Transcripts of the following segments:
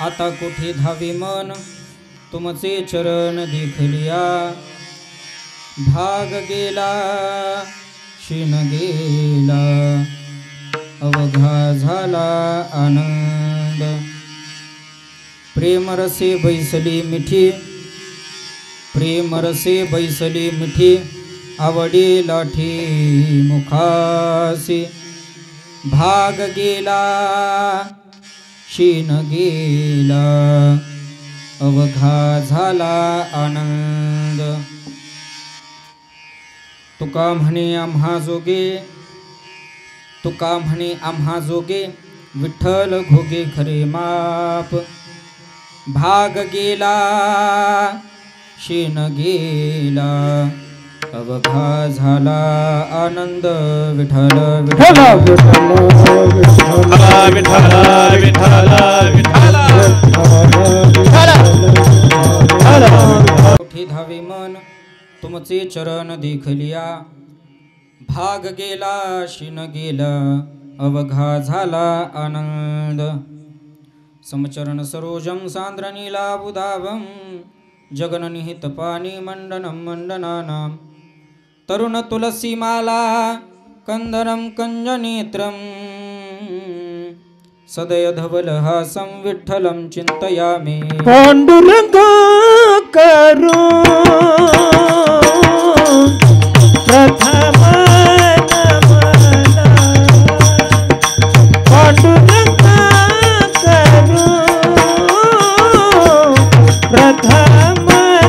आता कुठे धावी मन तुमचे चरण देखलिया, भाग गेला क्षीण गेला अवघा झाला आनंद। प्रेम रसे बैसली मिठी, प्रेम रसे बैसली मिठी आवडी लाठी मुखासी, भाग गेला क्षीण गेला अवघा झाला आनंद। तुका म्हणे आम्हा जोगे, तुका म्हणे आम्हा जोगे विठ्ठल घोगे खरे माप, भाग गेला क्षीण गेला अवघा झाला आनंद। विठ्ठल विठ्ठल विठ्ठल विठ्ठल कुठे धावे मन तुमचे चरण देखलिया, भाग गेला क्षीण गेला अवघा झाला आनंद। समचरण सरोजं सान्द्रनीलाबुधावं जगननिहित पानी मंडनं मंडनानां, तरुण तुलसीमाला कंदरं कंजनेत्रं, सदय धवलहासं विठ्ठलं चिन्तयामि। पांडुरंग करो प्रथम नमन, पांडुरंग करो प्रथम नमन,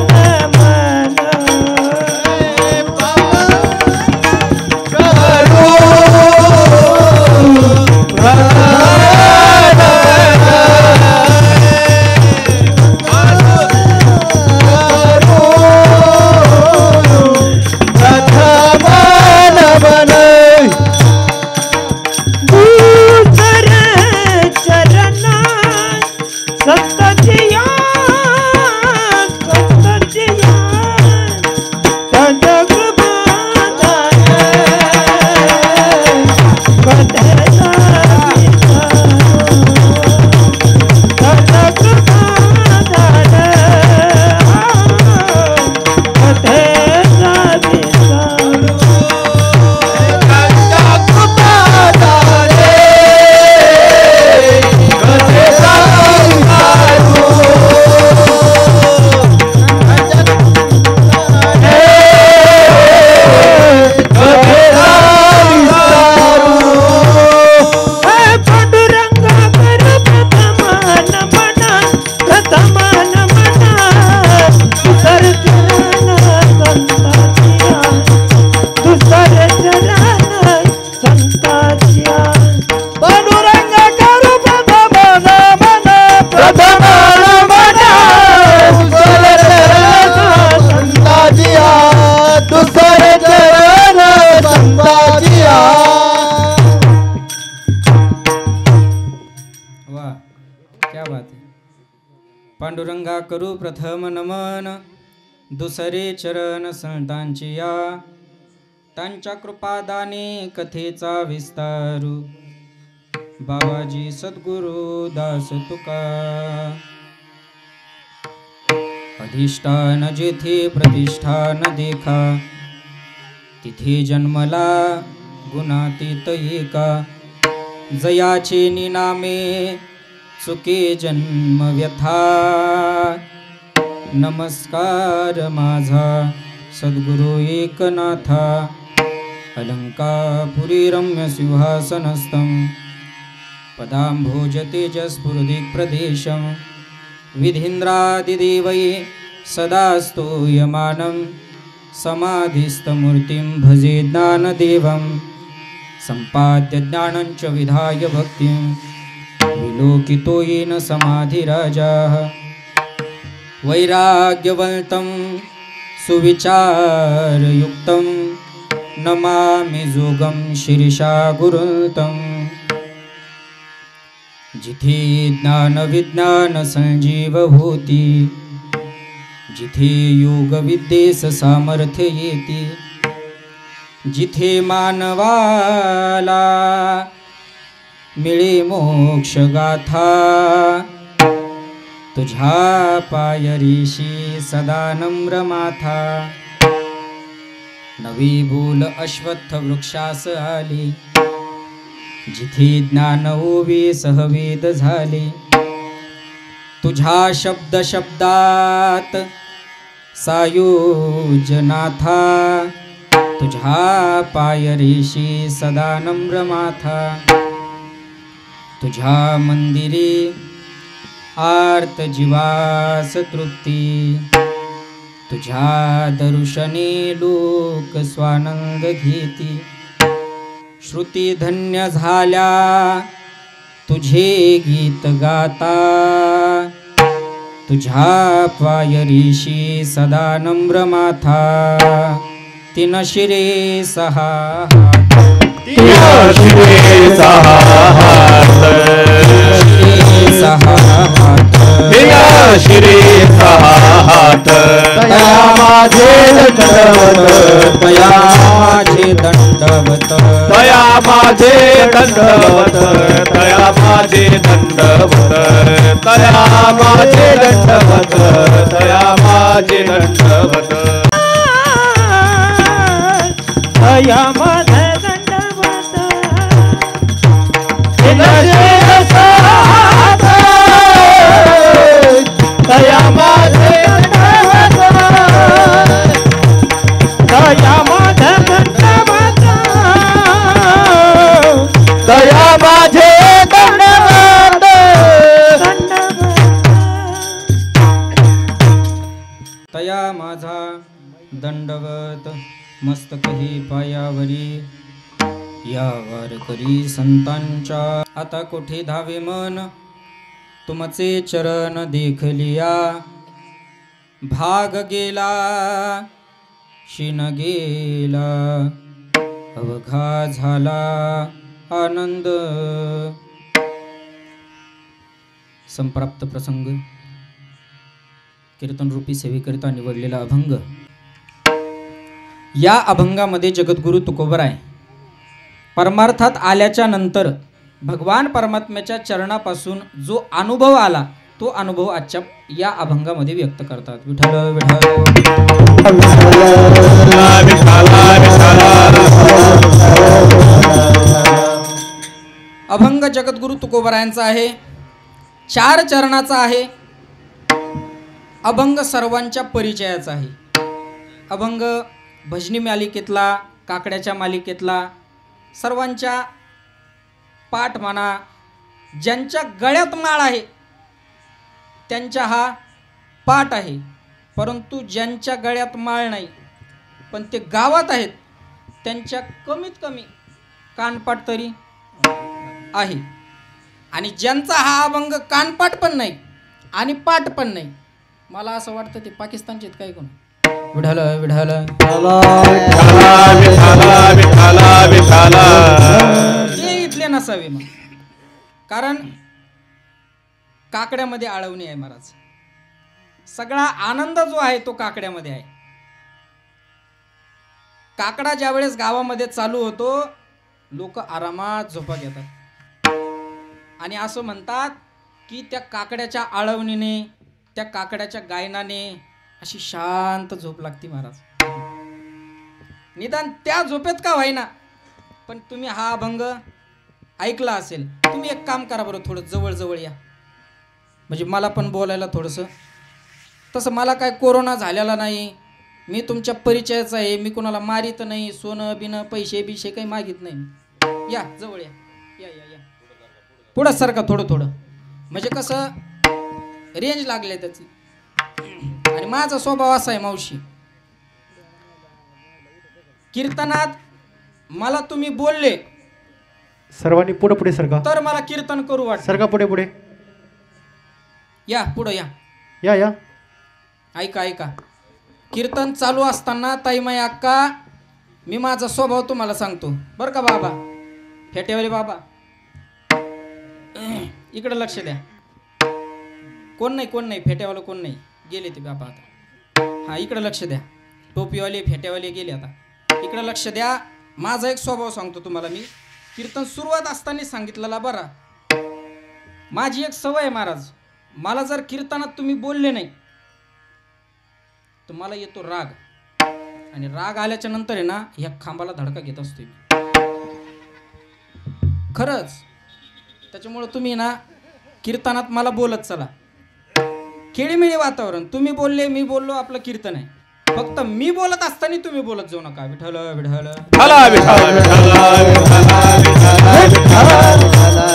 पांडुरंगा करू प्रथम नमन, दुसरे चरण संतांचिया, त्यांच्या कृपादाने कथेचा विस्तारू, बाबाजी सद्गुरु दास तुका। अधिष्ठान जेथे प्रतिष्ठान देखा, तिथे जन्मला गुणातीत एका, जयाचे निनामे चुके जन्म व्यथा, नमस्कार माझा सद्गुरु एकनाथा। अलंकापुरी रम्य सिंहासनस्थं, पदाम्भोज तेजस्फुरदिक् प्रदेशं, विधीन्द्रादिदेवै सदा स्तूयमानं, समाधिस्थमूर्तिं भजे ज्ञानदेवं, सम्पाद्य ज्ञानं च विधाय भक्तिं, विलोकितो येन समाधिराजाः। वैराग्यवन्तं सुविचारयुक्तं, नमामि जोगं शिरीषा गुरुतं। जिथे ज्ञान विज्ञान संजीवभूती, जिथे योग विद्येस सामर्थ्य येती, जिथे मानवाला मिळे मोक्ष गाथा, तुझ्या पायरीशी सदा नम्र माथा, नवी भूल अश्वत्थ वृक्षास आली, जिथे ज्ञान ओवी सहवेद झाले. तुझ्या शब्द शब्दात सायुजनाथा, तुझ्या पायरीशी सदा नम्र माथा. तुझ्या मंदिरी आर्त जीवास तृप्ती, तुझ्या दर्शने लोक स्वानंद घेती. श्रुती धन्य झाल्या तुझे गीत गाता, तुझ्या पायरीशी सदा नम्र माथा. तीन शिरे सहा शिरे सहा हात, शिरे सहा हात. तया माझे दंडवत, तया माझे दंडवत, तया माझे दंडवत, तया माझे दंडवत, तया माझे दंडवत, तया माझे दंडवत. तया माझे दंडवत, तया माझे तया माझे दंडवत, तया माझे दंडवत. तया माझा दंडवत, मस्तकही पायावरी. या वारकरी संतांच्या आता कोठे धावे मन, तुमचे चरण देखलिया. भाग गेला शिन गेला, अवघा झाला आनंद. संप्राप्त प्रसंग कीर्तनरूपी सेवेकरिता निवडलेला अभंग. या अभंगामध्ये जगद्गुरु तुकोबराय परमार्थात आल्याच्या नंतर भगवान परमात्म्याच्या चरणापासून जो अनुभव आला तो अनुभव आजच्या या अभंगामध्ये व्यक्त करतात. विठ्ठल विठ्ठल अभंग जगद्गुरु तुकोबरायांचा आहे, 4 चरणाचा आहे. अभंग सर्वांच्या परिचयाचा आहे. अभंग भजनी मालिकेतला, काकड्याच्या मालिकेतला, सर्वांच्या पाठ म्हणा. ज्यांच्या गळ्यात माळ आहे त्यांच्या हा पाठ आहे, परंतु ज्यांच्या गळ्यात माळ नाही पण ते गावात आहेत त्यांच्या कमीत कमी कानपाठ तरी आहे. आणि ज्यांचा हा अभंग कानपाठ पण नाही आणि पाठ पण नाही, मला असं वाटतं ते पाकिस्तानचे आहेत. काय कोण विढाल विढाल ते इथले नसावे मग, कारण काकड्यामध्ये आळवणी आहे महाराज. सगळा आनंद जो आहे तो काकड्यामध्ये आहे. काकडा ज्या वेळेस गावामध्ये चालू होतो लोक आरामात झोपा घेतात आणि असं म्हणतात की त्या काकड्याच्या आळवणीने, त्या काकड्याच्या गायनाने अशी शांत झोप लागते महाराज. निदान त्या झोपेत का व्हायना पण तुम्ही हा अभंग ऐकला असेल. तुम्ही एक काम करा बरं, थोडं जवळ जवळ या, म्हणजे मला पण बोलायला थोडंसं. तसं मला काय कोरोना झालेला नाही, मी तुमच्या परिचयाचा आहे, मी कोणाला मारित नाही, सोनं बिनं पैसे बिशे काही मागित नाही. या जवळ या या या या पुढं सारखा थोडं थोडं, म्हणजे कसं रेंज लागले त्याची. आणि माझा स्वभाव असा आहे मावशी, कीर्तनात मला तुम्ही बोलले सर्वांनी पुढे पुढे सरका, तर मला कीर्तन करू वाटतं. सरका पुढे पुढे या पुढं या या या. ऐका ऐका, कीर्तन चालू असताना ताईमाई अक्का मी माझा स्वभाव तुम्हाला सांगतो बरं का बाबा, फेटेवाले बाबा इकडे लक्ष द्या. कोण नाही फेट्यावालं कोण नाही, गेले ते बाबा आता. हा इकडे लक्ष द्या, टोपीवाले फेट्यावाले गेले आता. इकडे लक्ष द्या. माझा एक स्वभाव सांगतो तुम्हाला मी, कीर्तन सुरुवात असताना सांगितलेला बरा. माझी एक सवय आहे महाराज, मला जर कीर्तनात तुम्ही बोलले नाही तर मला येतो राग, आणि राग आल्याच्या नंतर आहे ना ह्या खांबाला धडका घेत असतो मी. खरंच. त्याच्यामुळे तुम्ही ना कीर्तनात मला बोलत चला. खेळीमेळी वातावरण, तुम्ही बोलले मी बोललो, आपलं कीर्तन आहे. फक्त मी बोलत असताना तुम्ही बोलत जाऊ नका. विठ्ठल विठ्ठल विठ्ठला विठ्ठला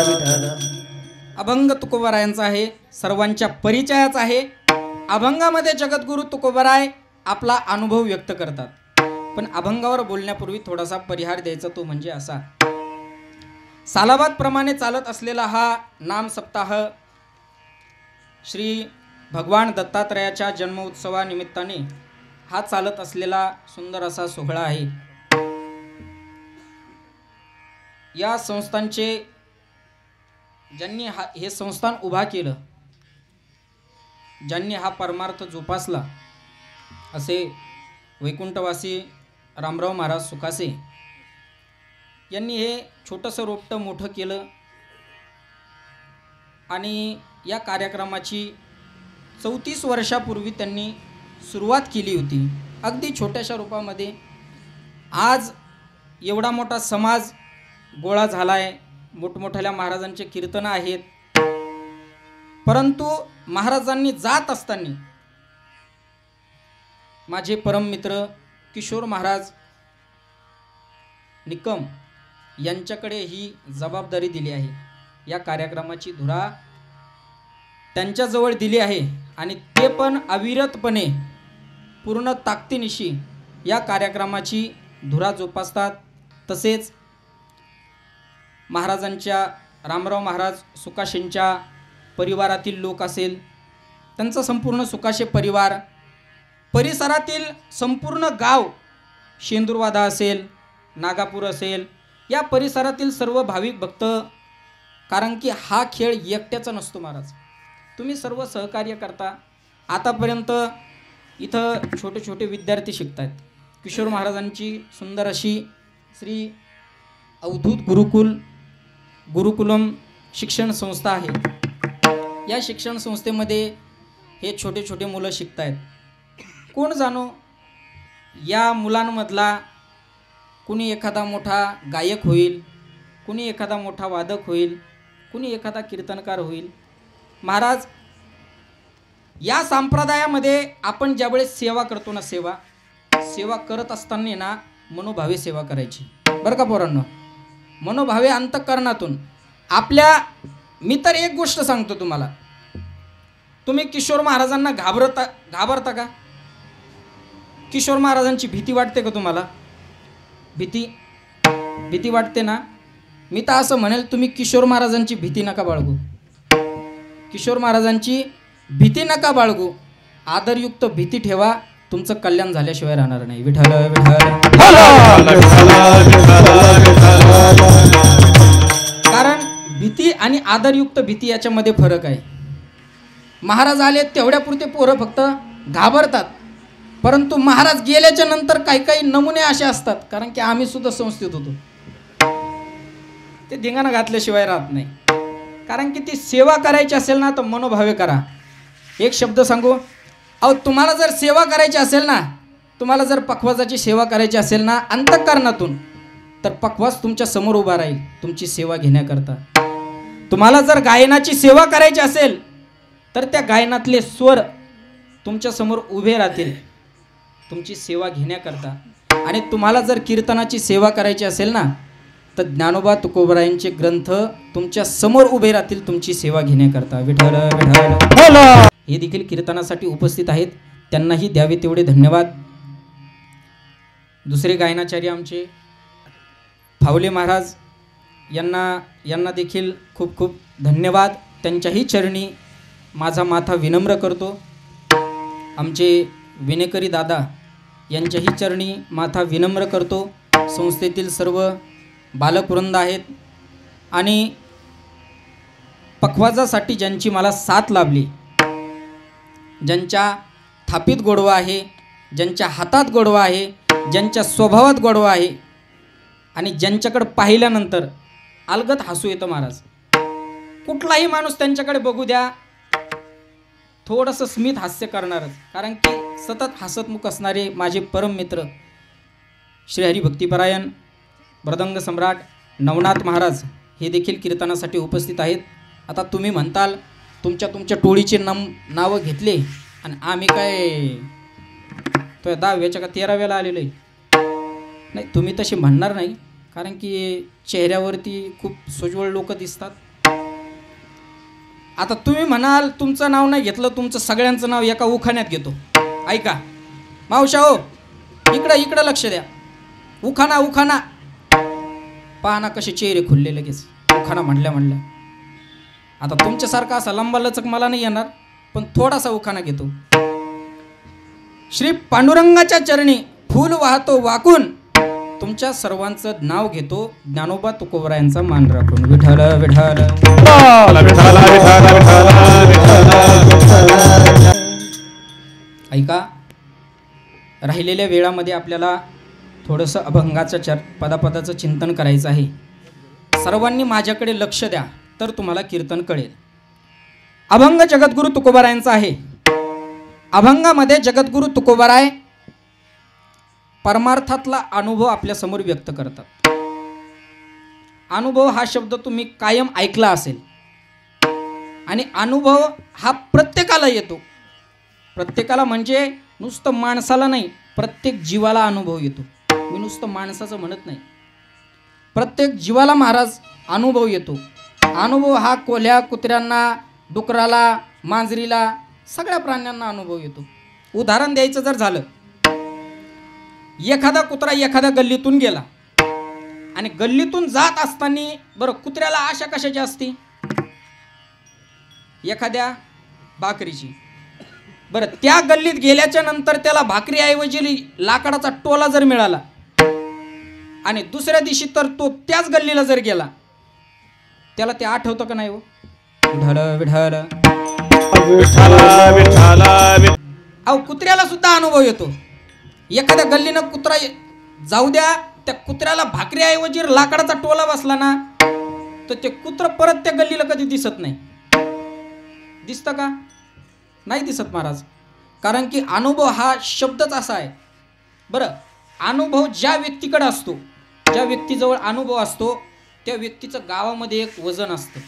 विठ्ठला. अभंग तुकोबारायांचा आहे, सर्वांच्या परिचयाचा आहे. अभंगामध्ये जगद्गुरु तुकोबाराय आपला अनुभव व्यक्त करतात. पण अभंगावर बोलण्यापूर्वी थोडासा परिहार द्यायचा, तो म्हणजे असा. सालाबाद प्रमाणे चालत असलेला हा नाम सप्ताह श्री भगवान दत्तात्रयाच्या जन्म उत्सवानिमित्ताने हा चालत असलेला सुंदर असा सोहळा आहे. या संस्थांचे ज्यांनी हे संस्थान उभा केलं, ज्यांनी हा परमार्थ जोपासला, असे वैकुंठवासी रामराव महाराज सुखासे यांनी हे छोटंसं रोपटं मोठं केलं. आणि या कार्यक्रमाची 34 वर्षापूर्वी त्यांनी सुरुवात केली होती, अगदी छोट्याशा रूपामध्ये. आज एवढा मोठा समाज गोळा झाला आहे, मोठमोठ्या महाराजांचे कीर्तनं आहेत. परंतु महाराजांनी जात असताना माझे परम मित्र किशोर महाराज निकम यांच्याकडे ही जबाबदारी दिली आहे. या कार्यक्रमाची धुरा त्यांच्याजवळ दिली आहे आणि ते पण अविरतपणे पूर्ण ताकदीनिशी या कार्यक्रमाची धुरा जोपासतात. तसेच महाराजांच्या रामराव महाराज सुकाशेंच्या परिवारातील लोक असेल, त्यांचा संपूर्ण सुकाशे परिवार, परिसरातील संपूर्ण गाव, शेंदूरवादा असेल, नागापूर असेल, या परिसरातील सर्व भाविक भक्त. कारण की हा खेळ एकट्याचा नसतो महाराज, तुम्ही सर्व सहकार्य करता. आतापर्यंत इथं छोटे छोटे विद्यार्थी शिकत आहेत. किशोर महाराजांची सुंदर अशी श्री अवधूत गुरुकुलम शिक्षण संस्था आहे. या शिक्षण संस्थेमध्ये हे छोटे छोटे मुलं शिकत आहेत. कोण जाणो या मुलांमधला कुणी एखादा मोठा गायक होईल, कुणी एखादा मोठा वादक होईल, कुणी एखादा कीर्तनकार होईल. महाराज, या संप्रदायामध्ये आपण ज्यावेळेस सेवा करतो ना, सेवा करत असताना ना मनोभावे सेवा करायची बरं का पोरांनो. मनोभावे अंतःकरणातून आपल्या. मी तर एक गोष्ट सांगतो तुम्हाला, तुम्ही किशोर महाराजांना घाबरता का? किशोर महाराजांची भीती वाटते का तुम्हाला? भीती वाटते ना? मी तर असं म्हणेल, तुम्ही किशोर महाराजांची भीती नका बाळगू. किशोर महाराजांची भीती नका बाळगू. आदरयुक्त भीती ठेवा, तुमचं कल्याण झाल्याशिवाय राहणार नाही. विठ्ठल कारण भीती आणि आदरयुक्त भीती याच्यामध्ये फरक आहे. महाराज आले तेवढ्यापुरते पोरं फक्त घाबरतात, परंतु महाराज गेल्याच्या नंतर काही काही नमुने असे असतात. कारण की आम्ही सुद्धा संस्थेत होतो, ते धिंगाणा घातल्याशिवाय राहत नाही. कारण की ती सेवा करायची असेल ना तर मनोभावे करा. एक शब्द सांगू, अहो तुम्हाला जर सेवा करायची असेल ना, तुम्हाला जर पखवाजाची सेवा करायची असेल ना अंतःकरणातून, तर पखवाज तुमच्या समोर उभा राहील तुमची सेवा घेण्याकरता. तुम्हाला जर गायनाची सेवा करायची असेल तर त्या गायनातले स्वर तुमच्या समोर उभे राहतील तुमची सेवा घेण्याकरता. आणि तुम्हाला जर कीर्तनाची सेवा करायची असेल ना तर ज्ञानोबा तुकोबारायांचे ग्रंथ तुमच्या समोर उभे राहतील तुमची सेवा घेण्याकरता. विठ्ठल विठ्ठल. हे देखील कीर्तनासाठी उपस्थित आहेत, त्यांनाही द्यावे तेवढे धन्यवाद. दुसरे गायनाचार्य आमचे फावले महाराज यांना देखील खूप खूप धन्यवाद. त्यांच्याही चरणी माझा माथा विनम्र करतो. आमचे विनेकरी दादा यांच्याही चरणी माथा विनम्र करतो. संस्थेतील सर्व बालकवृंद आहेत आणि पखवाजासाठी ज्यांची मला साथ लाभली, ज्यांच्या थापीत गोडवा आहे, ज्यांच्या हातात गोडवा आहे, ज्यांच्या स्वभावात गोडवा आहे आणि ज्यांच्याकडे पाहिल्यानंतर अलगद हसू येतं महाराज. कुठलाही माणूस त्यांच्याकडे बघू द्या, थोडंसं स्मित हास्य करणारच, कारण की सतत हसतमुख असणारे माझे परम मित्र श्री हरिभक्तीपरायण मृदंग सम्राट नवनाथ महाराज हे देखील कीर्तनासाठी उपस्थित आहेत. आता तुम्ही म्हणताल तुमच्या टोळीचे नावं घेतले आणि आम्ही काय तो 10व्याच्या का 13व्याला आलेलो आहे. नाही, तुम्ही तसे म्हणणार नाही, कारण की चेहऱ्यावरती खूप सोज्वळ लोक दिसतात. आता तुम्ही म्हणाल तुमचं नाव नाही घेतलं, तुमचं सगळ्यांचं नाव एका उखाण्यात घेतो. ऐका मावशा हो, इकडं लक्ष द्या. उखाणा पाहना कसे चेहरे खुलले लगेच उखाणा म्हणल्या. आता तुमच्यासारखा असा लंबा लचक मला नाही येणार, पण थोडासा उखाणा घेतो. श्री पांडुरंगाच्या चरणी फूल वाहतो वाकून, तुमच्या सर्वांचं नाव घेतो ज्ञानोबा तुकोबरायांचा मान राखून. विठ्ठल विठ्ठल ऐका, राहिलेल्या वेळामध्ये आपल्याला थोडंसं अभंगाच्या पदापदाचं चिंतन करायचं आहे. सर्वांनी माझ्याकडे लक्ष द्या, तर तुम्हाला कीर्तन कळेल. अभंग जगद्गुरु तुकोबारायांचा आहे. अभंगामध्ये जगद्गुरु तुकोबाराय परमार्थातला अनुभव आपल्यासमोर व्यक्त करतात. अनुभव हा शब्द तुम्ही कायम ऐकला असेल, आणि अनुभव हा प्रत्येकाला येतो. प्रत्येकाला म्हणजे नुसतं माणसाला नाही, प्रत्येक जीवाला अनुभव येतो. मी नुसतं माणसाचं म्हणत नाही, प्रत्येक जीवाला महाराज अनुभव येतो. अनुभव हा कोल्ह्या कुत्र्यांना, डुकराला, मांजरीला, सगळ्या प्राण्यांना अनुभव येतो. उदाहरण द्यायचं जर झालं, एखादा कुत्रा एखाद्या गल्लीतून गेला आणि गल्लीतून जात असताना बरं कुत्र्याला आशा कशाची असती? एखाद्या भाकरीची. बरं त्या गल्लीत गेल्याच्या नंतर त्याला भाकरीऐवजी लाकडाचा टोला जर मिळाला आणि दुसऱ्या दिवशी तर तो त्याच गल्लीला जर गेला, त्याला ते आठवतं का नाही? हो विठ्ठल अहो, कुत्र्याला सुद्धा अनुभव येतो. एखाद्या गल्लीनं कुत्रा जाऊ द्या, त्या कुत्र्याला भाकरीऐवजी लाकडाचा टोला बसला ना, तर ते कुत्र परत त्या गल्लीला कधी दिसत नाही. दिसतं का? नाही दिसत महाराज. कारण की अनुभव हा शब्दच असा आहे. बरं, अनुभव ज्या व्यक्तीकडे असतो, ज्या व्यक्तीजवळ अनुभव असतो, त्या व्यक्तीचं गावामध्ये एक वजन असतं,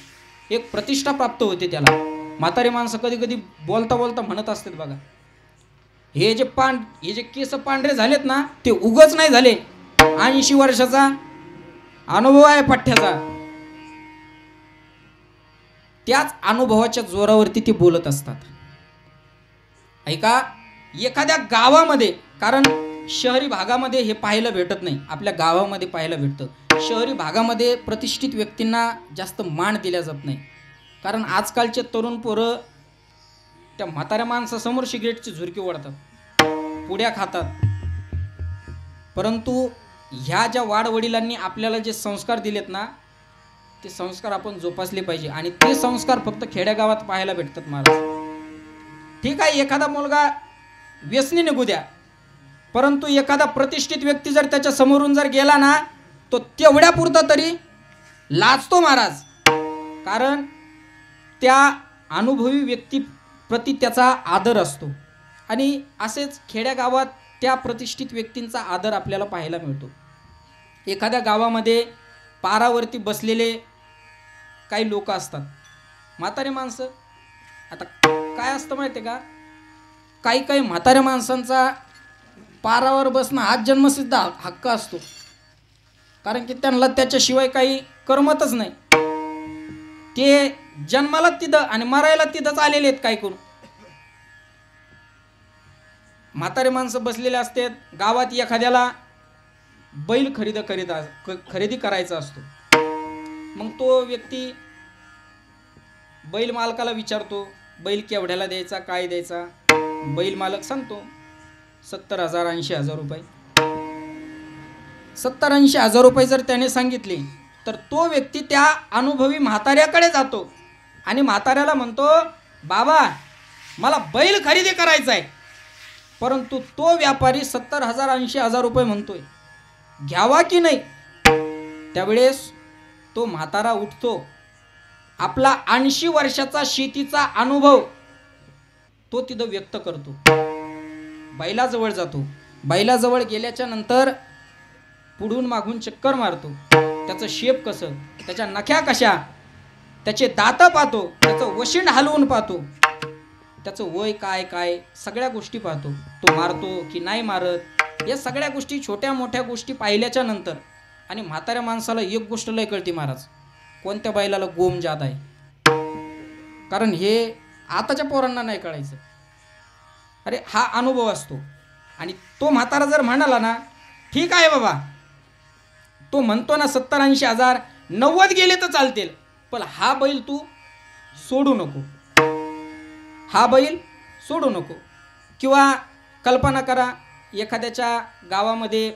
एक प्रतिष्ठा प्राप्त होते त्याला. म्हातारी माणसं कधी कधी बोलता बोलता म्हणत असतात बघा, हे जे केस पांढरे झालेत ना, ते उगच नाही झाले, 80 वर्षाचा अनुभव आहे पठ्ठ्याचा. त्याच अनुभवाच्या जोरावरती ते बोलत असतात. ऐका, एखाद्या गावामध्ये, कारण शहरी भागामध्ये हे पाहायला भेटत नाही, आपल्या गावामध्ये पाहायला भेटतं. शहरी भागामध्ये प्रतिष्ठित व्यक्तींना जास्त मान दिला जात नाही, कारण आजकालचे तरुण पोरं त्या म्हाताऱ्या माणसासमोर सिगरेटची झुरकी ओढतात, पुड्या खातात. परंतु ह्या ज्या वाडवडिलांनी आपल्याला जे संस्कार दिलेत ना, ते संस्कार आपण जोपासले पाहिजे. आणि ते संस्कार फक्त खेड्यागावात पाहायला भेटतात महाराज. ठीक आहे, एखादा मुलगा व्यसनी निघू द्या, परंतु एखादा प्रतिष्ठित व्यक्ती जर त्याच्या समोरून जर गेला ना, तो तेवढ्या पुरता तरी लाजतो महाराज, कारण त्या अनुभवी व्यक्तीप्रती त्याचा आदर असतो. आणि असेच खेड्यागावात त्या प्रतिष्ठित व्यक्तींचा आदर आपल्याला पाहायला मिळतो. एखाद्या गावामध्ये पारावरती बसलेले काही लोक असतात, म्हातारे माणसं. आता काय असतं माहिती आहे का, काही म्हाताऱ्या माणसांचा पारावर बसणं हा जन्मसिद्ध हक्क असतो, कारण की त्यांना त्याच्याशिवाय काही करमतच नाही. ते जन्माला तिथं आणि मरायला तिथंच आलेले आहेत. काय करू, म्हातारे माणसं बसलेले असतात. गावात एखाद्याला बैल खरेदी करायचा असतो. मग तो व्यक्ती बैल मालकाला विचारतो, बैल केवढ्याला द्यायचा, काय द्यायचा. बैल मालक सांगतो 70,000 80,000 रुपये. 70-80,000 रुपये जर त्याने सांगितले, तर तो व्यक्ती त्या अनुभवी म्हाताऱ्याकडे जातो आणि म्हाताऱ्याला म्हणतो, बाबा मला बैल खरेदी करायचा आहे. परंतु तो व्यापारी 70,000 80,000 रुपये म्हणतोय, घ्यावा की नाही. त्यावेळेस तो म्हातारा उठतो, आपला 80 वर्षाचा शेतीचा अनुभव तो तिथं व्यक्त करतो. बैलाजवळ जातो. बैलाजवळ गेल्याच्या नंतर पुढून मागून चक्कर मारतो. त्याचं शेप कसं, त्याच्या नख्या कशा, त्याचे दात पाहतो, त्याचं वशिंड हलवून पाहतो, त्याचं वय काय काय सगळ्या गोष्टी पाहतो. तो मारतो की नाही मारत, या सगळ्या गोष्टी छोट्या मोठ्या गोष्टी पाहिल्याच्या नंतर आणि म्हाताऱ्या माणसाला एक गोष्ट लय कळते महाराज, कोणत्या बैलाला गोम जात आहे. कारण हे आताच्या पोरांना नाही कळायचं. अरे हा अनुभव असतो. आणि तो म्हातारा जर म्हणाला ना ठीक आहे बाबा, तो म्हणतो ना 70-80 हजार 90 गेले तर चालतील, पण हा बैल तू सोडू नको, हा बैल सोडू नको. किंवा कल्पना करा, एखाद्याच्या गावामध्ये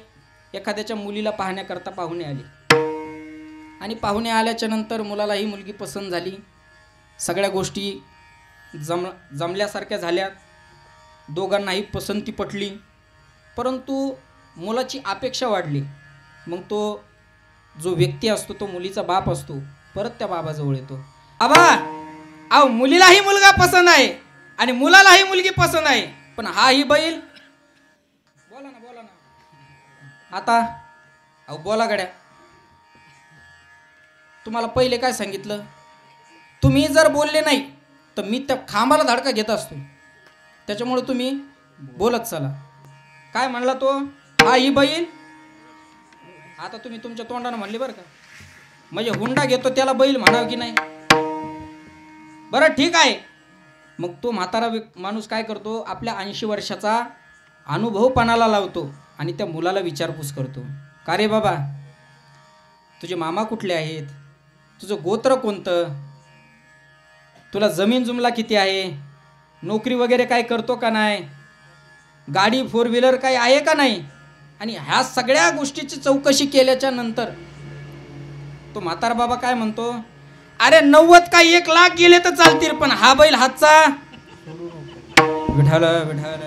एखाद्याच्या मुलीला पाहण्याकरता पाहुणे आले आणि पाहुणे आल्याच्या नंतर मुलाला ही मुलगी पसंत झाली, सगळ्या गोष्टी जमल्यासारख्या झाल्या, दोघांनाही पसंती पटली, परंतु मुलाची अपेक्षा वाढली. मग तो जो व्यक्ती असतो, तो मुलीचा बाप असतो, परत त्या बाबाजवळ येतो. आबा अहो मुलीलाही मुलगा पसंत आहे आणि मुलालाही मुलगी पसंत आहे, पण हा ही बैल बोला ना आता. अहो बोला गड्या, तुम्हाला पहिले काय सांगितलं, तुम्ही जर बोलले नाही तर मी त्या खांबाला धडका घेत असतो, त्याच्यामुळे तुम्ही बोलत चला. काय म्हणला तो, हा ही बैल. आता तुम्ही तुमच्या तोंडानं म्हणले बरं का, म्हणजे हुंडा घेतो त्याला बैल म्हणावं की नाही. बरं ठीक आहे. मग तो म्हातारा माणूस काय करतो, आपल्या 80 वर्षाचा अनुभव पणाला लावतो आणि त्या मुलाला विचारपूस करतो. का रे बाबा, तुझे मामा कुठले आहेत, तुझं गोत्र कोणतं, तुला जमीन जुमला किती आहे, नोकरी वगैरे काय करतो का नाही, गाडी 4 व्हीलर काही आहे का नाही. आणि ह्या सगळ्या गोष्टीची चौकशी केल्याच्या नंतर तो म्हातारा बाबा काय म्हणतो, अरे 90 काय 1 लाख गेले तर चालतील, पण हा बैल हातचा विठाल विठाल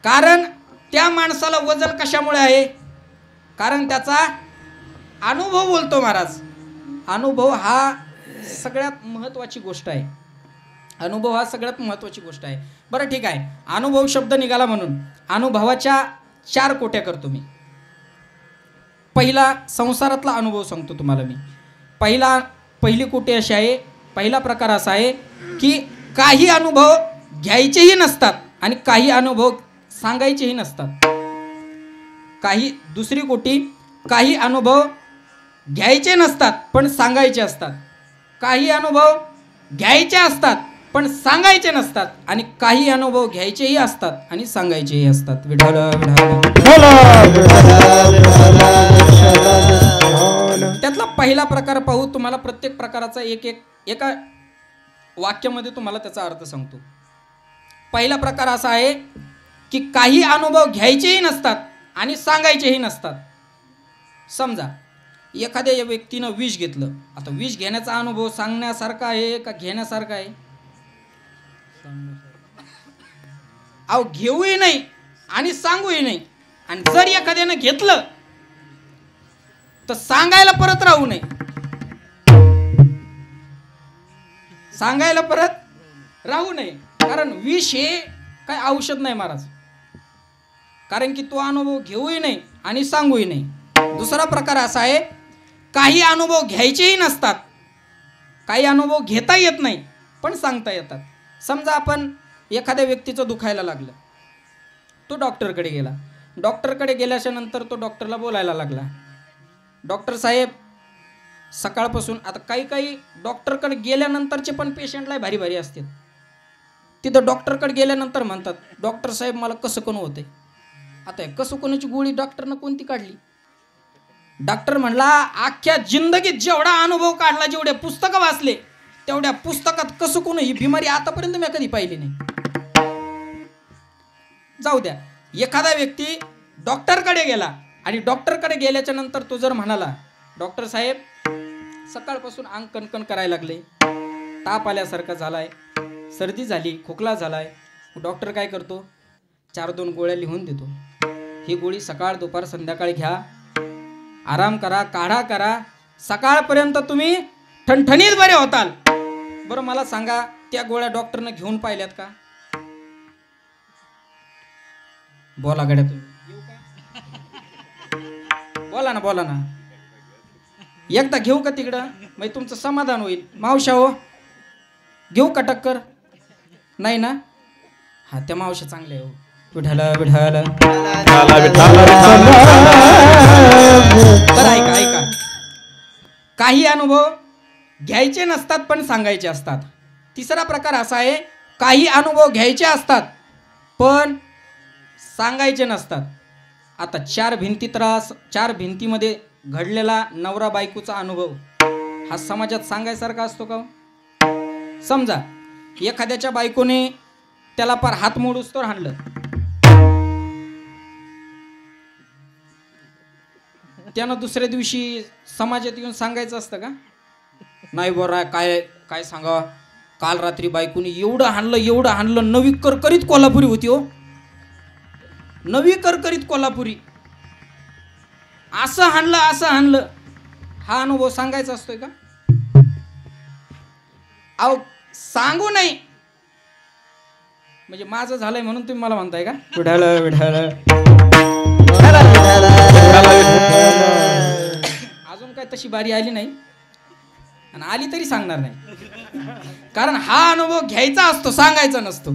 कारण त्या माणसाला वजन कशामुळे आहे, कारण त्याचा अनुभव बोलतो महाराज. अनुभव हा सगळ्यात महत्त्वाची गोष्ट आहे. अनुभव हा सगळ्यात महत्त्वाची गोष्ट आहे. बरं ठीक आहे, अनुभव शब्द निघाला म्हणून अनुभवाच्या 4 कोट्या करतो मी. पहिला संसारातला अनुभव सांगतो तुम्हाला मी. पहिली कोटी अशी आहे, पहिला प्रकार असा आहे की काही अनुभव घ्यायचेही नसतात आणि काही अनुभव सांगायचेही नसतात. दुसरी कोटी, काही अनुभव घ्यायचे नसतात पण सांगायचे असतात, काही अनुभव घ्यायचे असतात पण सांगायचे नसतात, आणि काही अनुभव घ्यायचेही असतात आणि सांगायचेही असतात. विठाल त्यातला पहिला प्रकार पाहू. तुम्हाला प्रत्येक प्रकाराचा एका वाक्यामध्ये तुम्हाला त्याचा अर्थ सांगतो. पहिला प्रकार असा आहे की काही अनुभव घ्यायचेही नसतात आणि सांगायचेही नसतात. समजा एखाद्या व्यक्तीनं विष घेतलं. आता विष घेण्याचा अनुभव सांगण्यासारखा आहे का घेण्यासारखा आहे. अहो घेऊही नाही आणि सांगूही नाही. आणि जर एखाद्यानं घेतलं तर सांगायला परत राहू नये, सांगायला परत राहू नये. कारण विष हे काय औषध नाही महाराज, कारण की तो अनुभव घेऊही नाही आणि सांगूही नाही. दुसरा प्रकार असा आहे, काही अनुभव घ्यायचेही नसतात, काही अनुभव घेता येत नाही पण सांगता येतात. समजा आपण एखाद्या व्यक्तीचं दुखायला लागलं, तो डॉक्टरकडे गेला. डॉक्टरकडे गेल्याच्या नंतर तो डॉक्टरला बोलायला लागला, डॉक्टर साहेब सकाळपासून. आता काही डॉक्टरकडे गेल्यानंतरचे पण पेशंटला भारी भारी असतात. तिथं डॉक्टरकडे गेल्यानंतर म्हणतात, डॉक्टर साहेब मला कसं कोण होते. आता कसं कोणाची गोळी डॉक्टरनं कोणती काढली. डॉक्टर म्हणला, अख्ख्या जिंदगीत जेवढा अनुभव काढला, जेवढे पुस्तकं वाचले, तेवढ्या पुस्तकात कसं कोण ही बिमारी आतापर्यंत मी कधी पाहिली नाही. जाऊ द्या, एखादा व्यक्ती डॉक्टरकडे गेला आणि डॉक्टरकडे गेल्याच्या नंतर तो जर म्हणाला, डॉक्टर साहेब सकाळपासून अंग कणकण करायला लागले, ताप आल्यासारखा झालाय, सर्दी झाली, खोकला झालाय. डॉक्टर काय करतो, 4-2 गोळ्या लिहून देतो. ही गोळी सकाळ दुपार संध्याकाळी घ्या, आराम करा, काढा करा, सकाळपर्यंत तुम्ही ठणठणीत बरे होताल. बरं मला सांगा, त्या गोळ्या डॉक्टरनं घेऊन पाहिल्यात का? बोला गड्या तुम्ही, बोला ना, बोला ना. एकदा घेऊ का तिकडं, म्हणजे तुमचं समाधान होईल. मावशा हो, घेऊ का टक्कर? नाही ना? हा, त्या मावशा चांगल्या हो. विठाला विठाला. बरं ऐका ऐका, काही अनुभव घ्यायचे नसतात पण सांगायचे असतात. तिसरा प्रकार असा आहे, काही अनुभव घ्यायचे असतात पण सांगायचे नसतात. आता चार भिंतीमध्ये घडलेला नवरा बायकोचा अनुभव हा समाजात सांगायसारखा असतो का? समजा एखाद्याच्या बायकोने त्याला पार हात मोडूस तर हाणलं, त्यानं दुसऱ्या दिवशी समाजात येऊन सांगायचं असतं का? नाही बरं, काय काय सांगा, काल रात्री बायकोने एवढं हाणलं. नवी करकरीत कोल्हापुरी होती हो, नवी करकरीत कोल्हापुरी. असं हाणलं. हा अनुभव सांगायचा असतोय का? अहो सांगू नाही म्हणजे माझं झालंय म्हणून तुम्ही मला म्हणताय का? अजून काय तशी बारी आली नाही, आणि आली तरी सांगणार नाही. कारण हा अनुभव घ्यायचा असतो, सांगायचा नसतो.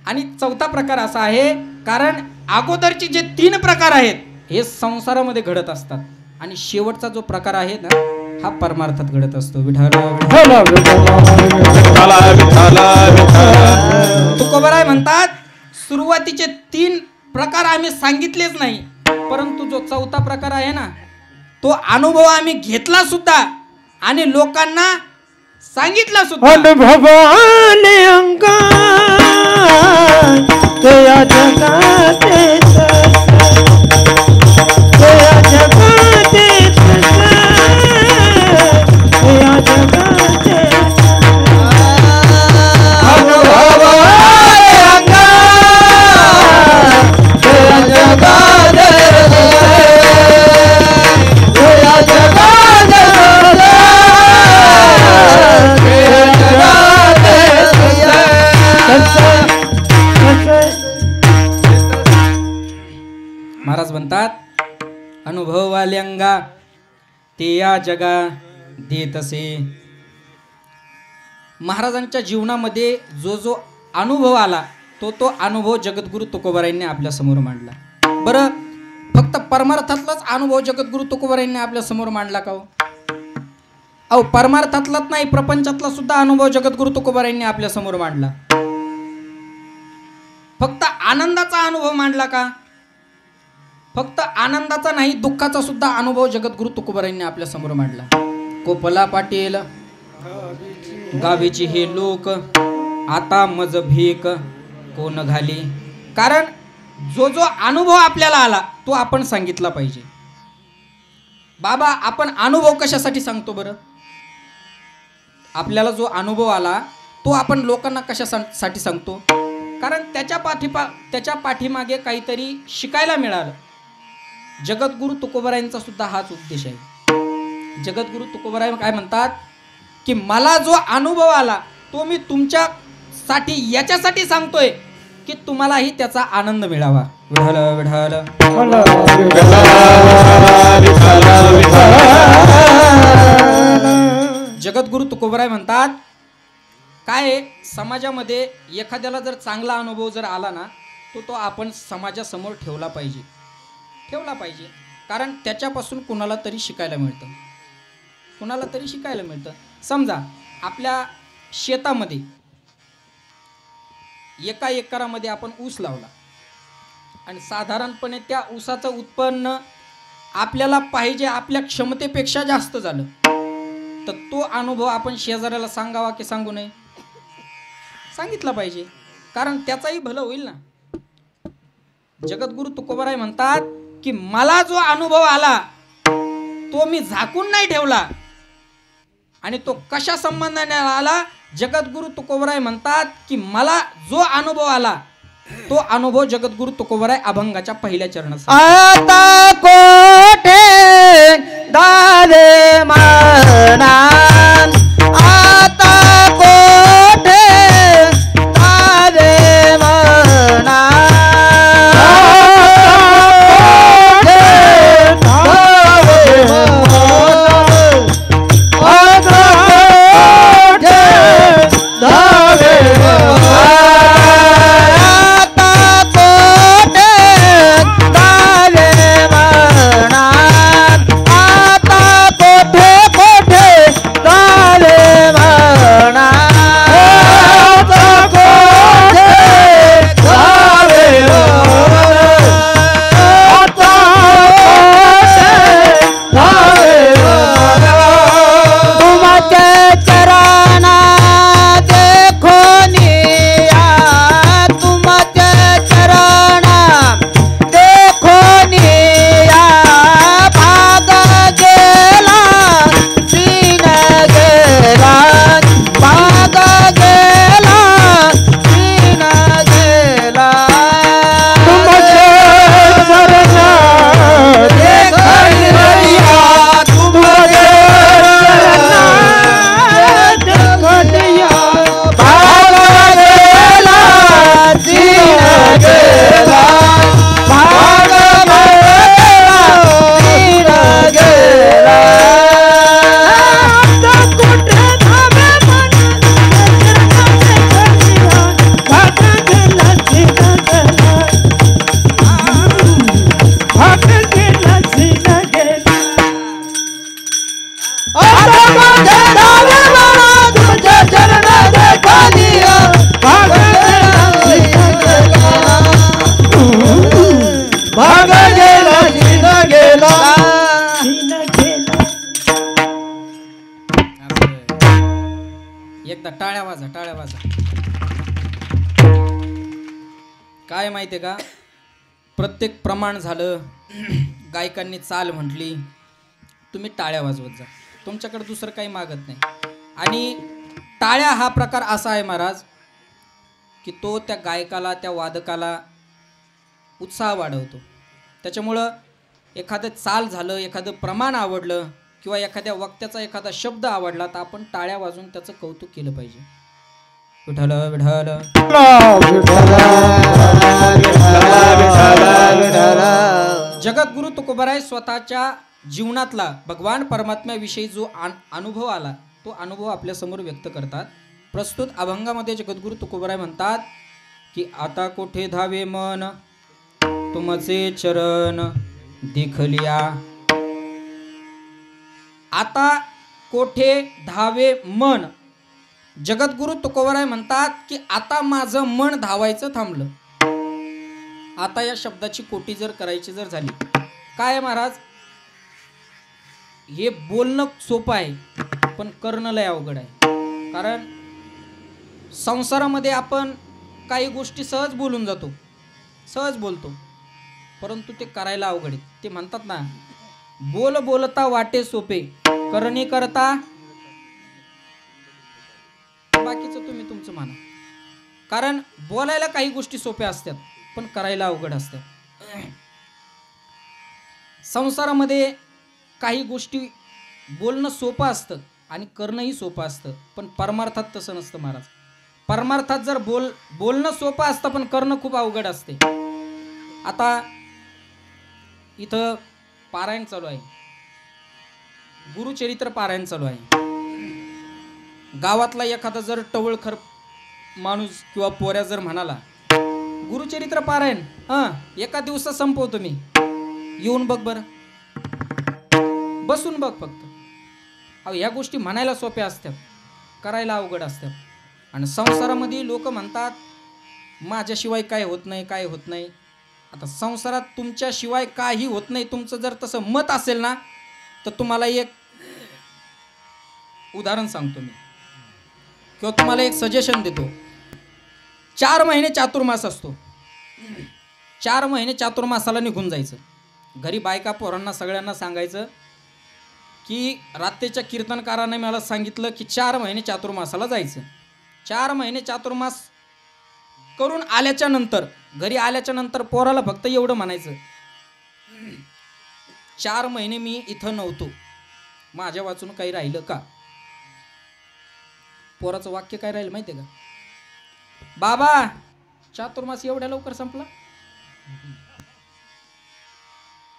आणि चौथा प्रकार असा आहे, कारण अगोदरचे जे 3 प्रकार आहेत हे संसारामध्ये घडत असतात, आणि शेवटचा जो प्रकार आहे ना, हा परमार्थात घडत असतो. तुकोबराय म्हणतात, सुरुवातीचे 3 प्रकार आम्ही सांगितलेच नाही, परंतु जो चौथा प्रकार आहे ना, तो अनुभव आम्ही घेतला सुद्धा आणि लोकांना सांगितला सुद्धा. अनुभवाने अंगा या जगाते महाराज म्हणतात, अनुभवाल्यंगा ते या जगा देतसे. महाराजांच्या जीवनामध्ये जो अनुभव आला तो अनुभव जगद्गुरु तुकोबारायांनी आपल्या समोर मांडला. बरं, फक्त परमार्थातलाच अनुभव जगद्गुरु तुकोबारायांनी आपल्या समोर मांडला का हो? अहो परमार्थातलाच नाही, प्रपंचातला सुद्धा अनुभव जगद्गुरु तुकोबारायांनी आपल्या समोर मांडला. फक्त आनंदाचा अनुभव मांडला का? फक्त आनंदाचा नाही, दुःखाचा सुद्धा अनुभव जगद्गुरु तुकोबारायांनी आपल्या समोर मांडला. कोपला पाटील गावीची हे लोक, आता मज भीक कोण घाली. कारण जो अनुभव आपल्याला आला तो आपण सांगितला पाहिजे. बाबा, आपण अनुभव कशासाठी सांगतो बरं? आपल्याला जो अनुभव आला तो आपण लोकांना कशासाठी सांगतो? कारण त्याच्या पाठीमागे काहीतरी शिकायला मिळालं. जगद्गुरु तुकोबारायांचा सुद्धा हाच उद्देश आहे. जगद्गुरु तुकोबाराय काय म्हणतात की मला जो अनुभव आला तो मी तुमच्यासाठी याच्यासाठी सांगतोय की तुम्हालाही त्याचा आनंद मिळावा. विठ्ठल जगद्गुरु तुकोबाराय म्हणतात, काय समाजामध्ये एखाद्याला जर चांगला अनुभव जर आला ना, तो आपण समाजासमोर ठेवला पाहिजे. कारण त्याच्यापासून कुणाला तरी शिकायला मिळतं. समजा आपल्या शेतामध्ये 1 एकरामध्ये आपण ऊस लावला आणि साधारणपणे त्या ऊसाचं उत्पन्न आपल्याला पाहिजे आपल्या क्षमतेपेक्षा जास्त झालं, तर तो अनुभव आपण शेजाऱ्याला सांगावा की सांगू नये? सांगितला पाहिजे, कारण त्याचाही भलं होईल ना. जगद्गुरु तुकोबाराय म्हणतात की मला जो अनुभव आला तो मी झाकून नाही ठेवला, आणि तो कशा संबंधाने आला? जगद्गुरु तुकोबाराय म्हणतात की मला जो अनुभव आला तो अनुभव जगद्गुरु तुकोबाराय अभंगाच्या पहिल्या चरणात. आता कोठे दारे मना आता माझे धावे मला तुझ्या चरणात खालिया भाग गेला दिन गेला एकदा टाळ्या वाजा, टाळ्या वाजा. काय माहितीये का, प्रत्येक प्रमाण झालं, गायकांनी चाल म्हटली, तुम्ही टाळ्या वाजवत जा. तुमच्याकडे दुसरं काही मागत नाही. आणि टाळ्या हा प्रकार असा आहे महाराज की तो त्या गायकाला, त्या वादकाला उत्साह वाढवतो. त्याच्यामुळं एखादं चाल झालं, एखादं प्रमाण आवडलं किंवा एखाद्या वक्त्याचा एखादा शब्द आवडला तर आपण टाळ्या वाजवून त्याचं कौतुक केलं पाहिजे. विठ्ठल विठ्ठल जगद्गुरु तुकोबाराय स्वतःच्या जीवनातला भगवान परमात्म्याविषयी जो अनुभव आला तो अनुभव आपल्या समोर व्यक्त करतात. प्रस्तुत अभंगामध्ये जगद्गुरु तुकोबाराय म्हणतात की आता कोठे धावे मन तुमचे चरण देखलिया. आता कोठे धावे मन. जगद्गुरु तुकोबाराय म्हणतात की आता माझं मन धावायचं थांबलं. आता या शब्दाची कोटी जर करायची जर झाली, काय महाराज, हे बोलणं सोपं आहे पण करणं लय अवघड आहे. कारण संसारामध्ये आपण काही गोष्टी सहज बोलून जातो, सहज बोलतो, परंतु ते करायला अवघड आहे. ते म्हणतात ना, बोल बोलता वाटे सोपे, करणे करता बाकीचं तुम्ही तुमचं माना. कारण बोलायला काही गोष्टी सोप्या असतात पण करायला अवघड असतात. संसारामध्ये काही गोष्टी बोलणं सोपं असतं आणि करणंही सोपं असतं, पण परमार्थात तसं नसतं महाराज. परमार्थात जर बोलणं सोपं असतं पण करणं खूप अवघड असते. आता इथं पारायण चालू आहे, गुरुचरित्र पारायण चालू आहे. गावातला एखादा जर टवळखर माणूस किंवा पोऱ्या जर म्हणाला गुरुचरित्र पारायण एका दिवसात संपवतो मी, येऊन बघ बरं, बसून बघ फक्त. अहो ह्या गोष्टी म्हणायला सोप्या असतात, करायला अवघड असतात. आणि संसारामध्ये लोक म्हणतात माझ्याशिवाय काय होत नाही, काय होत नाही. आता संसारात तुमच्याशिवाय काही होत नाही तुमचं जर तसं मत असेल ना, तर तुम्हाला एक उदाहरण सांगतो मी किंवा तुम्हाला एक सजेशन देतो. 4 महिने चातुर्मास असतो. 4 महिने चातुर्मासाला निघून जायचं. घरी बायका पोरांना सगळ्यांना सांगायचं की रात्रीच्या कीर्तनकाराने मला सांगितलं की 4 महिने चातुर्मासाला जायचं. 4 महिने चातुर्मास करून आल्याच्या नंतर, घरी आल्याच्या नंतर पोराला फक्त एवढं म्हणायचं, 4 महिने मी इथं नव्हतो, माझ्या वाचून काही राहिलं का? पोराचं वाक्य काय राहिलं माहितीये का? बाबा चातुर्मास एवढ्या लवकर संपला?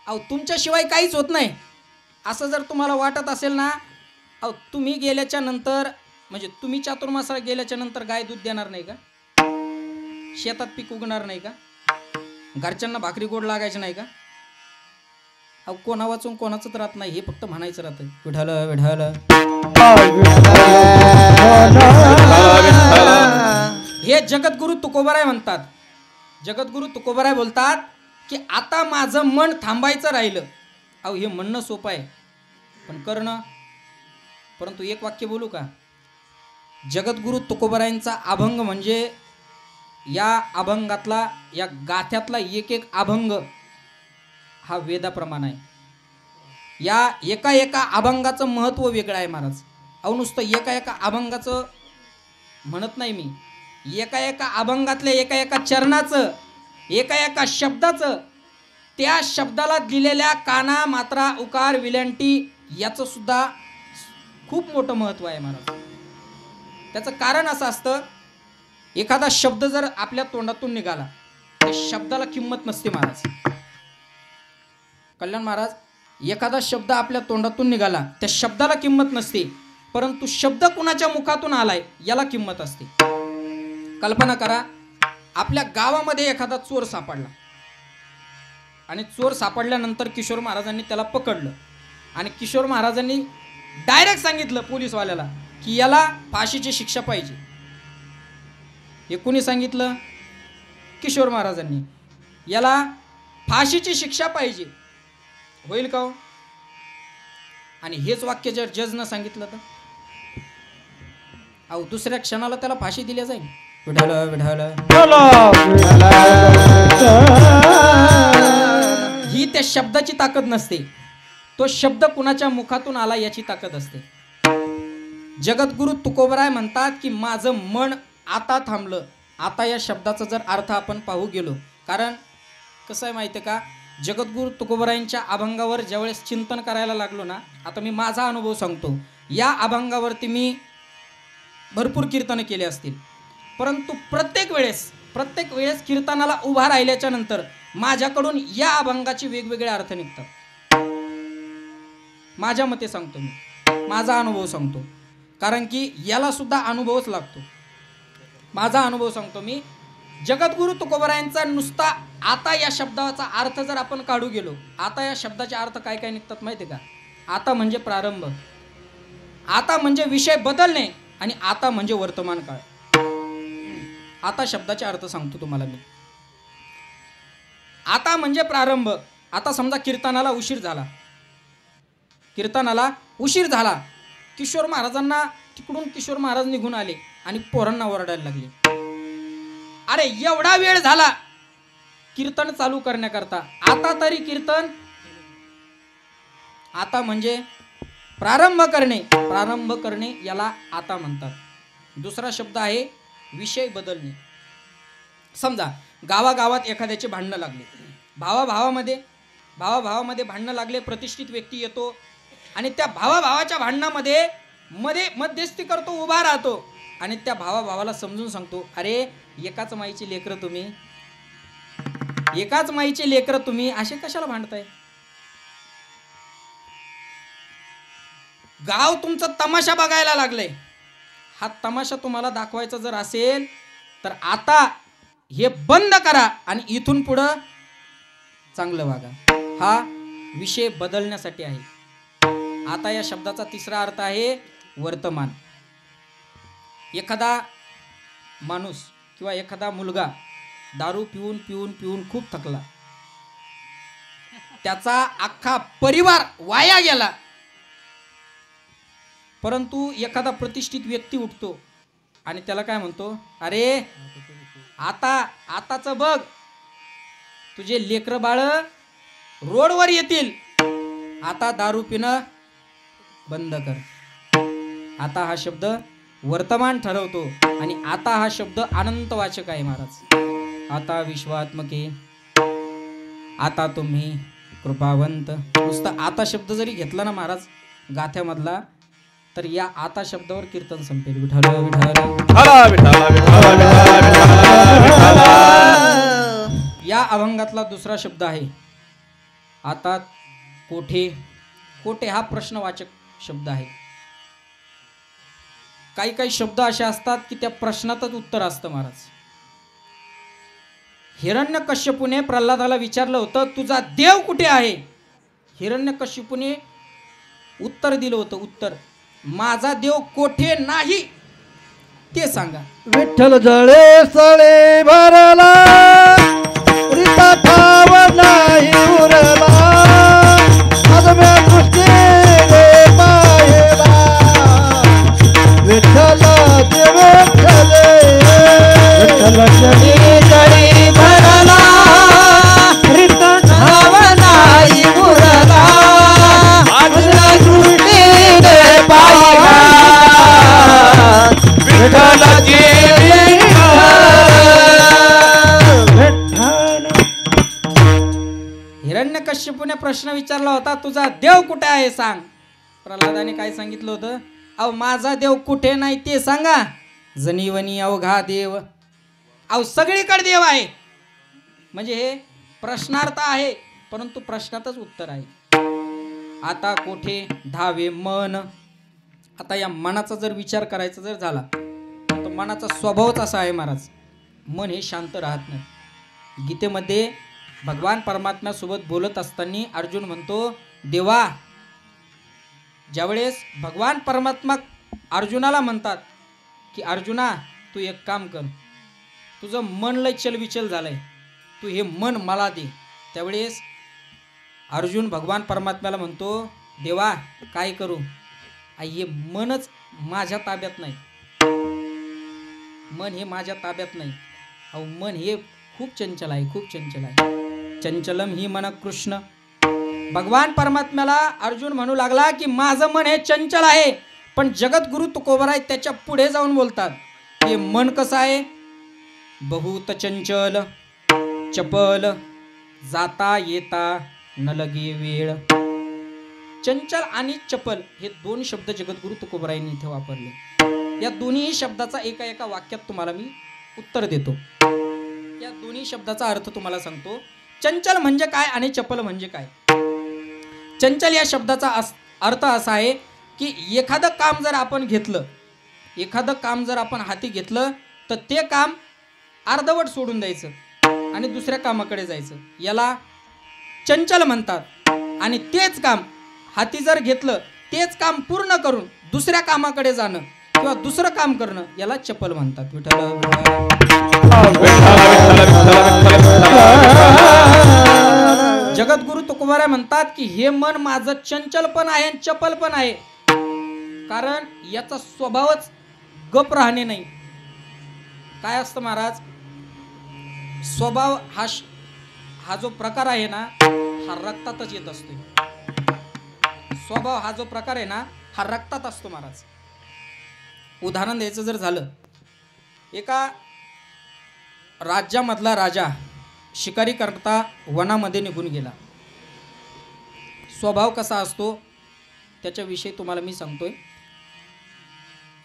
अहो तुमच्याशिवाय काहीच होत नाही असं जर तुम्हाला वाटत असेल ना, अहो तुम्ही गेल्याच्या नंतर, म्हणजे तुम्ही चातुर्मासाला गेल्याच्या नंतर गाय दूध देणार नाही का? शेतात पीक उगणार नाही का? घरच्यांना भाकरी गोड लागायची नाही का? अहो कोणा वाचून कोणाचंच राहत नाही, हे फक्त म्हणायचं राहतं विठ्ठल विठ्ठल. हे जगद्गुरु तुकोबाराय म्हणतात. जगद्गुरु तुकोबाराय बोलतात की आता माझं मन थांबायचं राहिलं. अहो हे म्हणणं सोपं आहे पण करणं. परंतु एक वाक्य बोलू का? जगद्गुरु तुकोबारायांचा अभंग म्हणजे या अभंगातला, या गाथ्यातला एक एक अभंग हा वेदाप्रमाण आहे. या एका एका अभंगाचं महत्त्व वेगळं आहे महाराज. अहो नुसतं एका एका अभंगाचं म्हणत नाही मी, एका एका अभंगातल्या एका एका चरणाचं, एका एका शब्दाचं, त्या शब्दाला दिलेल्या काना, मात्रा, उकार, विलंटी याचं सुद्धा खूप मोठं महत्त्व आहे महाराज. त्याचं कारण असं असतं, एखादा शब्द जर आपल्या तोंडातून निघाला त्या शब्दाला किंमत नसते महाराज. कल्याण महाराज, एखादा शब्द आपल्या तोंडातून निघाला त्या शब्दाला किंमत नसते, परंतु शब्द कुणाच्या मुखातून आलाय याला किंमत असते. कल्पना करा, आपल्या गावामध्ये एखादा चोर सापडला आणि चोर सापडल्यानंतर किशोर महाराजांनी त्याला पकडलं आणि किशोर महाराजांनी डायरेक्ट सांगितलं पोलीसवाल्याला की याला फाशीची शिक्षा पाहिजे. हे कोणी सांगितलं? किशोर महाराजांनी. याला फाशीची शिक्षा पाहिजे. होईल का हो? आणि हेच वाक्य जर जजनं सांगितलं तर अहो दुसऱ्या क्षणाला त्याला फाशी दिली जाईल. विठाल विठाल. ही त्या शब्दाची ताकद नसते, तो शब्द कुणाच्या मुखातून आला याची ताकद असते. जगद्गुरु तुकोबराय म्हणतात की माझं मन आता थांबलं. आता या शब्दाचा जर अर्थ आपण पाहू गेलो, कारण कसं आहे माहिती आहे का, जगद्गुरु तुकोबरायांच्या अभंगावर ज्यावेळेस चिंतन करायला लागलो ना, आता मी माझा अनुभव सांगतो. या अभंगावरती मी भरपूर कीर्तनं केले असतील, परंतु प्रत्येक वेळेस कीर्तनाला उभा राहिल्याच्या नंतर माझ्याकडून या अभंगाचे वेगवेगळे अर्थ निघतात. माझ्या मते सांगतो मी, माझा अनुभव सांगतो, कारण की याला सुद्धा अनुभवच लागतो. माझा अनुभव सांगतो मी. जगद्गुरु तुकोबरायांचा नुसता आता या शब्दाचा अर्थ जर आपण काढू गेलो, आता या शब्दाचे अर्थ काय काय निघतात माहिती आहे का? आता म्हणजे प्रारंभ, आता म्हणजे विषय बदलणे, आणि आता म्हणजे वर्तमान काळ. आता शब्दाचे अर्थ सांगतो तुम्हाला मी. आता म्हणजे प्रारंभ. आता समजा कीर्तनाला उशीर झाला. किशोर महाराजांना तिकडून किशोर महाराज निघून आले आणि पोरांना ओरडायला लागले, अरे एवढा वेळ झाला कीर्तन चालू करण्याकरता, आता तरी कीर्तन. आता म्हणजे प्रारंभ करणे याला आता म्हणतात. दुसरा शब्द आहे विषय बदलणे. समजा गावागावात एखाद्याचे भांडणं लागले, भावाभावामध्ये भांडणं लागले, प्रतिष्ठित व्यक्ती येतो आणि त्या भावाभावाच्या भांडणामध्ये मध्यस्थी करतो, उभा राहतो आणि त्या भावाभावाला समजून सांगतो, अरे एकाच माईची लेकरं तुम्ही असे कशाला भांडताय? गाव तुमचा तमाशा बघायला लागलंय. हा तमाशा तुम्हाला दाखवायचा जर असेल तर आता हे बंद करा आणि इथून पुढं चांगलं वागा. हा विषय बदलण्यासाठी आहे. आता या शब्दाचा तिसरा अर्थ आहे वर्तमान. एखादा माणूस किंवा एखादा मुलगा दारू पिऊन खूप थकला, त्याचा अख्खा परिवार वाया गेला, परंतु एखादा प्रतिष्ठित व्यक्ती उठतो आणि त्याला काय म्हणतो, अरे आताच बघ, तुझे लेकरं बाळ रोडवर येतील, आता दारू पिणं बंद कर. आता हा शब्द वर्तमान ठरवतो आणि आता हा शब्द अनंतवाचक आहे महाराज. आता विश्वात्मके, आता तुम्ही कृपावंत. नुसतं आता शब्द जरी घेतला ना महाराज गाथ्यामधला, तर या आता शब्दावर कीर्तन संपेल. विठाल या अभंगातला दुसरा शब्द आहे आता. कोठे हा प्रश्नवाचक शब्द आहे. काही शब्द असे असतात की त्या प्रश्नातच उत्तर असतं महाराज. हिरण्यकश्यपूने प्रल्हादाला विचारलं होतं, तुझा देव कुठे आहे? हिरण्यकश्यपूने उत्तर दिलं होतं, उत्तर, माझा देव कोठे नाही ते सांगा. विठ्ठल जळे सळे भरला, रीता ठाव नाही उरला, आदम्या दृष्टीने पाहिला, विठ्ठल विठ्ठल जळे भरला, रीता ठाव नाही उरला, आदम्या दृष्टीने पाहिला, हिरण्यकश्यपूने प्रश्न विचारला होता, तुझा देव कुठे आहे सांग. प्रल्हादाने काय सांगितलं होतं, अहो माझा देव कुठे नाही ते सांगा. जनीवनी अवघा देव, अहो सगळीकडे देव आहे. म्हणजे हे प्रश्नार्थ आहे, परंतु प्रश्नातच उत्तर आहे. आता कोठे धावे मन. आता या मनाचा जर विचार करायचा जर झाला तर मनाचा स्वभावच असा आहे महाराज, मन हे शांत राहत नाही. गीतेमध्ये भगवान परमात्म्यासोबत बोलत असताना अर्जुन म्हणतो, देवा ज्यावेळेस भगवान परमात्मा अर्जुनाला म्हणतात की अर्जुना तू एक काम कर, तुझं मन लय चलबिचल झालंय, तू हे मन मला दे. त्यावेळेस अर्जुन भगवान परमात्म्याला म्हणतो देवा काय करू, हे मनच माझ्या ताब्यात नाही, मन हे माझ्या ताब्यात नाही. अहो मन हे खूप चंचल आहे, खूप चंचल आहे. चंचलम ही मन कृष्ण. भगवान परमात्म्याला अर्जुन म्हणू लागला की माझं मन हे चंचल आहे, पण जगद्गुरु तुकोबराय त्याच्या पुढे जाऊन बोलतात हे मन कसं आहे, बहुत चंचल चपल जाता येता न लगे वेळ. चंचल आणि चपल हे दोन शब्द जगद्गुरु तुकोबरायांनी इथे वापरले. या दोन्ही शब्दाचा एका एका वाक्यात तुम्हाला मी उत्तर देतो. या दोन्ही शब्दाचा अर्थ तुम्हाला सांगतो. चंचल म्हणजे काय आणि चपल म्हणजे काय. चंचल या शब्दाचा अर्थ असा आहे की एखादं काम जर आपण घेतलं, एखादं काम जर आपण हाती घेतलं तर ते काम अर्धवट सोडून द्यायचं आणि दुसऱ्या कामाकडे जायचं, याला चंचल म्हणतात. आणि तेच काम हाती जर घेतलं, तेच काम पूर्ण करून दुसऱ्या कामाकडे जाणं किंवा दुसरं काम करणं, याला चपल म्हणतात. जगद्गुरु तुकोबाराय म्हणतात की हे मन माझं चंचल पण आहे आणि चपल पण आहे, कारण याचा स्वभावच गप राहणे नाही. काय असतं महाराज, स्वभाव हा जो प्रकार आहे ना, हा रक्तातच येत असतो. स्वभाव हा जो प्रकार आहे ना, हा रक्तात असतो महाराज. उदाहरण द्यायचं जर झालं, एका राज्यामधला राजा शिकारी करता वनामध्ये निघून गेला. स्वभाव कसा असतो त्याच्याविषयी तुम्हाला मी सांगतोय.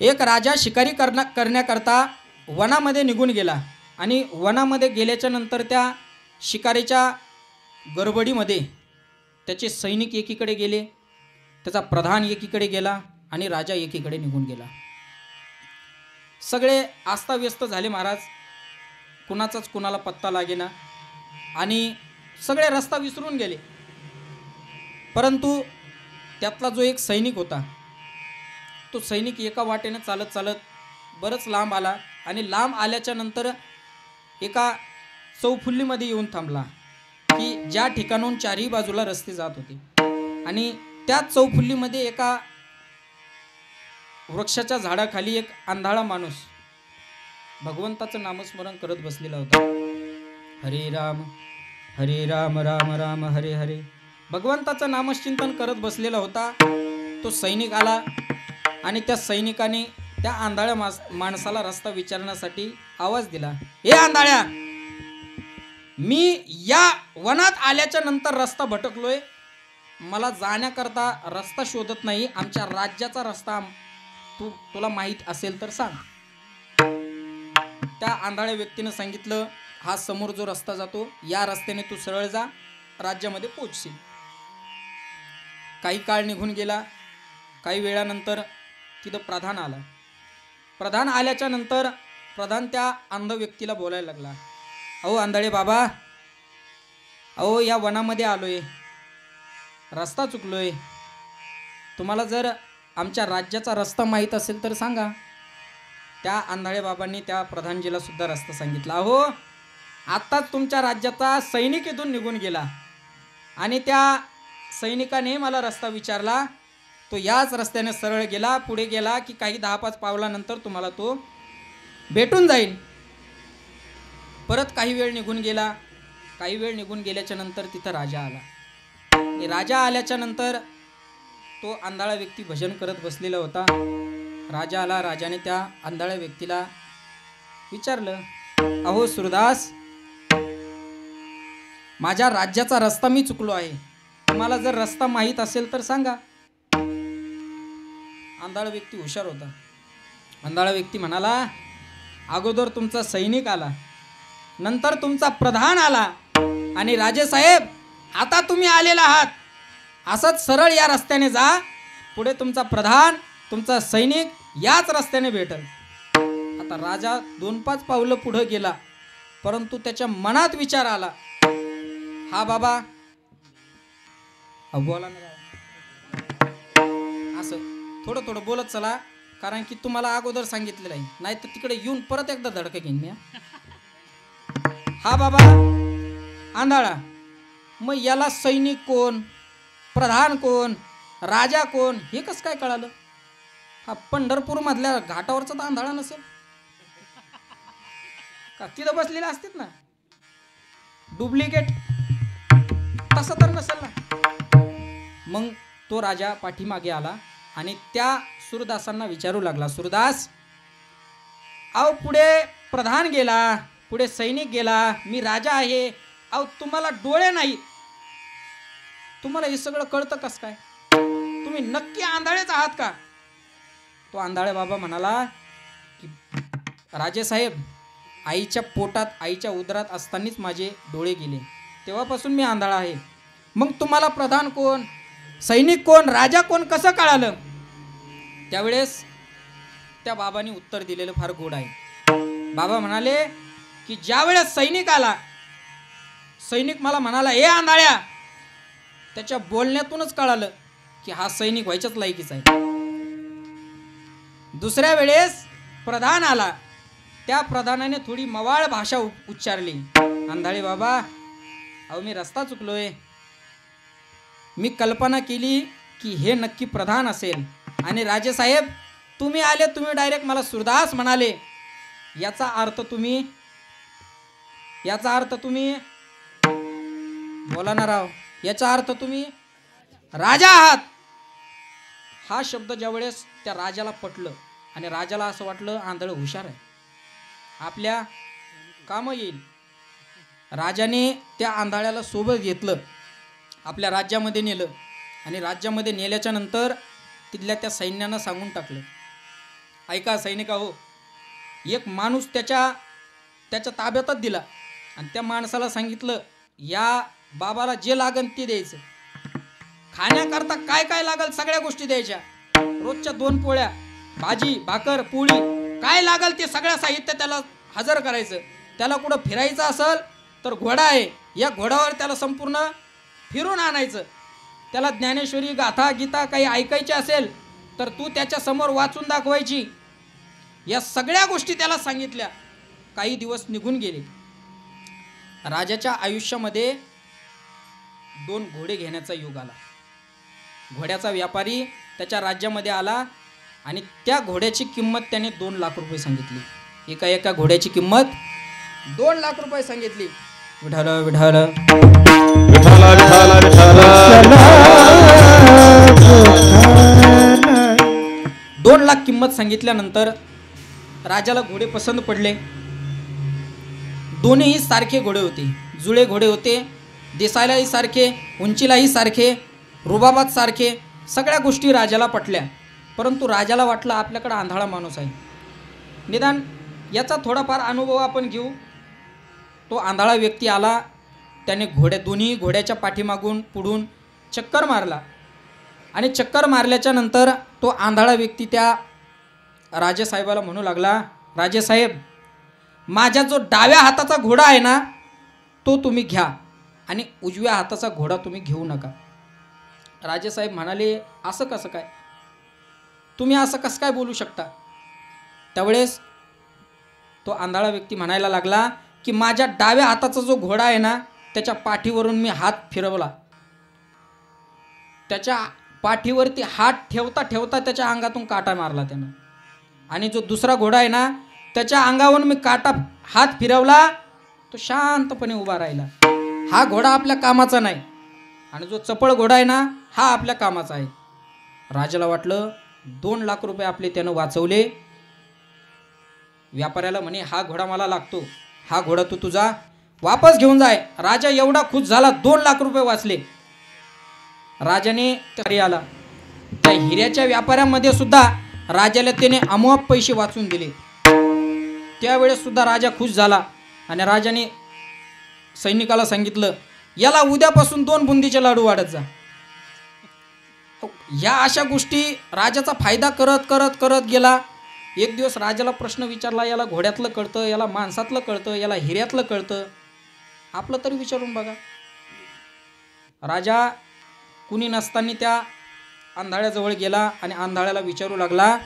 एक राजा शिकारी करण्याकरता वनामध्ये निघून गेला आणि वनामध्ये गेल्याच्या नंतर त्या शिकारीच्या गडबडीमध्ये त्याचे सैनिक एकीकडे गेले, त्याचा प्रधान एकीकडे गेला आणि राजा एकीकडे निघून गेला. सगळे अस्ताव्यस्त झाले महाराज, कुणाचाच कुणाला पत्ता लागेना आणि सगळे रस्ता विसरून गेले. परंतु त्यातला जो एक सैनिक होता, तो सैनिक एका वाटेने चालत चालत बरंच लांब आला आणि लांब आल्याच्या नंतर एका चौफुल्लीमध्ये येऊन थांबला की ज्या ठिकाणाहून चारही बाजूला रस्ते जात होते. आणि त्या चौफुल्लीमध्ये एका वृक्षाच्या झाडाखाली एक आंधळा माणूस भगवंताचं नामस्मरण करत बसलेला होता. हरे राम राम राम हरे हरे, भगवंताचं नामचिंतन करत बसलेला होता. तो सैनिक आला आणि त्या सैनिकाने त्या आंधळ्या माणसाला रस्ता विचारण्यासाठी आवाज दिला. हे आंधळ्या, मी या वनात आल्याच्या नंतर रस्ता भटकलोय, मला जाण्याकरता रस्ता शोधत नाही, आमच्या राज्याचा रस्ता तुला माहित असेल तर सांग. त्या आंधळ्या व्यक्तीने सांगितलं, हा समोर जो रस्ता जातो या रस्त्याने तू सरळ जा, राज्यामध्ये पोहोचशील. काही काळ निघून गेला. काही वेळानंतर तिथं प्रधान आला. प्रधान आल्याच्या नंतर प्रधान त्या अंध व्यक्तीला बोलायला लागला. अहो आंधळे बाबा, अहो या वनामध्ये आलोय, रस्ता चुकलोय, तुम्हाला जर आमच्या राज्याचा रस्ता माहीत असेल तर सांगा. त्या आंधळे बाबांनी त्या प्रधानजीला सुद्धा रस्ता सांगितला. अहो आत्ताच तुमच्या राज्याचा सैनिक इथून निघून गेला आणि त्या सैनिकाने मला रस्ता विचारला, तो याच रस्त्याने सरळ गेला, पुढे गेला की काही 10-5 पावलानंतर तुम्हाला तो भेटून जाईल. परत काही वेळ निघून गेला. काही वेळ निघून गेल्याच्या नंतर तिथं राजा आला. राजा आल्याच्या नंतर तो आंधळा व्यक्ती भजन करत बसलेला होता. राजा आला. राजाने त्या आंधळ्या व्यक्तीला विचारलं, अहो सुरदास, माझ्या राज्याचा रस्ता मी चुकलो आहे, तुम्हाला जर रस्ता माहीत असेल तर सांगा. आंधळा व्यक्ती हुशार होता. आंधळा व्यक्ती म्हणाला, अगोदर तुमचा सैनिक आला, नंतर तुमचा प्रधान आला आणि राजेसाहेब आता तुम्ही आलेला आहात, असंच सरळ या रस्त्याने जा, पुढे तुमचा प्रधान तुमचा सैनिक याच रस्त्याने भेटल. आता राजा 2-5 पावलं पुढे गेला, परंतु त्याच्या मनात विचार आला, हा बाबा बोला ना. असं थोडं थोडं बोलत चला, कारण की तुम्हाला अगोदर सांगितलेलं आहे, नाही तर तिकडे येऊन परत एकदा धडक घेईन मी. हा बाबा आंधळा, मग याला सैनिक कोण, प्रधान कोण, राजा कोण हे कसं काय कळालं? हा पंढरपूर मधल्या घाटावरचा तर आंधळा नसेल का? तिथं बसलेले असतील ना डुप्लिकेट, तसं तर नसेल ना. मग तो राजा पाठीमागे आला आणि त्या सूरदासांना विचारू लागला, सूरदास, अहो पुढे प्रधान गेला, पुढे सैनिक गेला, मी राजा आहे, अहो तुम्हाला डोळे नाही, तुम्हाला हे सगळं कळतं कसं काय? तुम्ही नक्की आंधळेच आहात का? तो आंधळे बाबा म्हणाला की राजेसाहेब, आईच्या पोटात, आईच्या उदरात असतानाच माझे डोळे गेले, तेव्हापासून मी आंधळा आहे. मग तुम्हाला प्रधान कोण, सैनिक कोण, राजा कोण कसं कळालं? त्यावेळेस त्या बाबांनी उत्तर दिलेलं फार गोड आहे. बाबा म्हणाले की ज्या वेळेस सैनिक आला, सैनिक मला म्हणाला, हे आंधळ्या, त्याच्या बोलण्यातूनच कळालं की हा सैनिक व्हायच्याच लायकीचा आहे. दुसऱ्या वेळेस प्रधान आला, त्या प्रधानाने थोडी मवाळ भाषा उच्चारली. आंधळे बाबा, अहो मी रस्ता चुकलोय, मी कल्पना केली की हे नक्की प्रधान असेल, आणि राजेसाहेब तुम्ही आले, तुम्ही डायरेक्ट मला सूरदास म्हणाले, याचा अर्थ तुम्ही बोला ना राव, याचा अर्थ तुम्ही राजा आहात. हा शब्द ज्यावेळेस त्या राजाला पटलं आणि राजाला असं वाटलं आंधळ हुशार आहे, आपल्या काम येईल. राजाने त्या आंधळ्याला सोबत घेतलं, आपल्या राज्यामध्ये नेलं, आणि राज्यामध्ये नेल्याच्या नंतर तिथल्या त्या सैन्यानं सांगून टाकलं, ऐका सैनिका हो, एक माणूस त्याच्या ताब्यातच दिला आणि त्या माणसाला सांगितलं, या बाबाला जे लागन ते द्यायचं, खाण्याकरता काय काय लागल सगळ्या गोष्टी द्यायच्या, रोजच्या 2 पोळ्या, भाजी भाकर पोळी, काय लागल ते सगळं साहित्य त्याला हजर करायचं. त्याला कुठं फिरायचं असेल तर घोडा आहे, या घोड्यावर त्याला संपूर्ण फिरून आणायचं. त्याला ज्ञानेश्वरी गाथा गीता काही ऐकायची असेल तर तू त्याच्या समोर वाचून दाखवायची. या सगळ्या गोष्टी त्याला सांगितल्या. काही दिवस निघून गेले. राजाच्या आयुष्यामध्ये 2 घोडे घेण्याचा योग आला. घोड्याचा व्यापारी त्याच्या राज्यामध्ये आला आणि त्या घोड्याची किंमत त्याने 2 लाख रुपये सांगितली. एका घोड्याची किंमत 2 लाख रुपये सांगितली. विठाल विठाल विठाला विठाला विठाला 2 लाख किंमत सांगितल्यानंतर राजाला घोडे पसंत पडले. दोन्हीही सारखे घोडे होते, जुळे घोडे होते, दिसायलाही सारखे, उंचीलाही सारखे, रुबाबात सारखे, सगळ्या गोष्टी राजाला पटल्या. परंतु राजाला वाटलं आपल्याकडे आंधळा माणूस आहे, निदान याचा थोडाफार अनुभव आपण घेऊ. तो आंधळा व्यक्ती आला, त्याने दोन्ही घोड्याच्या पाठीमागून पुढून चक्कर मारला आणि चक्कर मारल्याच्या नंतर तो आंधळा व्यक्ती त्या राजेसाहेबाला म्हणू लागला, राजेसाहेब, माझ्या जो डाव्या हाताचा घोडा आहे ना तो तुम्ही घ्या आणि उजव्या हाताचा घोडा तुम्ही घेऊ नका. राजेसाहेब म्हणाले, असं कसं काय, तुम्ही असं कसं काय बोलू शकता? त्यावेळेस तो आंधळा व्यक्ती म्हणायला लागला की माझ्या डाव्या हाताचा जो घोडा आहे ना त्याच्या पाठीवरून मी हात फिरवला, त्याच्या पाठीवरती हात ठेवता ठेवता त्याच्या अंगातून काटा मारला त्यानं, आणि जो दुसरा घोडा आहे ना त्याच्या अंगावरून मी हात फिरवला, तो शांतपणे उभा राहिला. हा घोडा आपल्या कामाचा नाही आणि जो चपळ घोडा आहे ना हा आपल्या कामाचा आहे. राजाला वाटलं 2 लाख रुपये आपले त्यानं वाचवले. व्यापाऱ्याला म्हणे, हा घोडा मला लागतो, हा घोडा तू तुझा वापस घेऊन जाय. राजा एवढा खुश झाला, 2 लाख रुपये वाचले. राजाने आला, त्या हिऱ्याच्या व्यापाऱ्यामध्ये सुद्धा राजाला त्याने अमोप पैसे वाचून दिले. त्यावेळेस सुद्धा राजा खुश झाला आणि राजाने सैनिकाला सांगितलं, याला उद्यापासून 2 बुंदीचे लाडू वाढत जा. या अशा गोष्टी राजाचा फायदा करत करत करत गेला. एक दिवस राजाला प्रश्न विचारला, याला घोड्यातलं कळतं, याला माणसातलं कळतं, याला हिऱ्यातलं कळतं, आपलं तरी विचारून बघा. राजा कुणी नसताना त्या आंधळ्याजवळ गेला आणि आंधळ्याला विचारू लागला,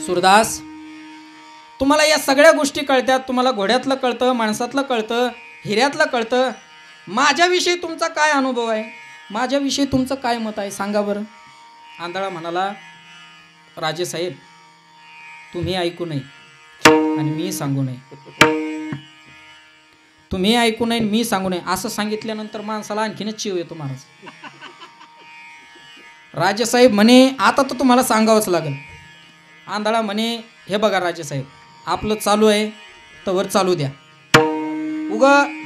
सूरदास, तुम्हाला या सगळ्या गोष्टी कळतात, तुम्हाला घोड्यातलं कळतं, माणसातलं कळतं, हिऱ्यातलं कळतं, माझ्याविषयी तुमचा काय अनुभव आहे, माझ्याविषयी तुमचं काय मत आहे, सांगा बरं. आंधळा म्हणाला, राजेसाहेब, तुम्ही ऐकू नये आणि मी सांगू नये, तुम्ही ऐकू नये मी सांगू नये, असं सांगितल्यानंतर माणसाला आणखीनच चिव येतो महाराज. राजेसाहेब म्हणे, आता तर तुम्हाला सांगावंच लागेल. आंधळा म्हणे, हे बघा राजेसाहेब, आपलं चालू आहे तर वर चालू द्या.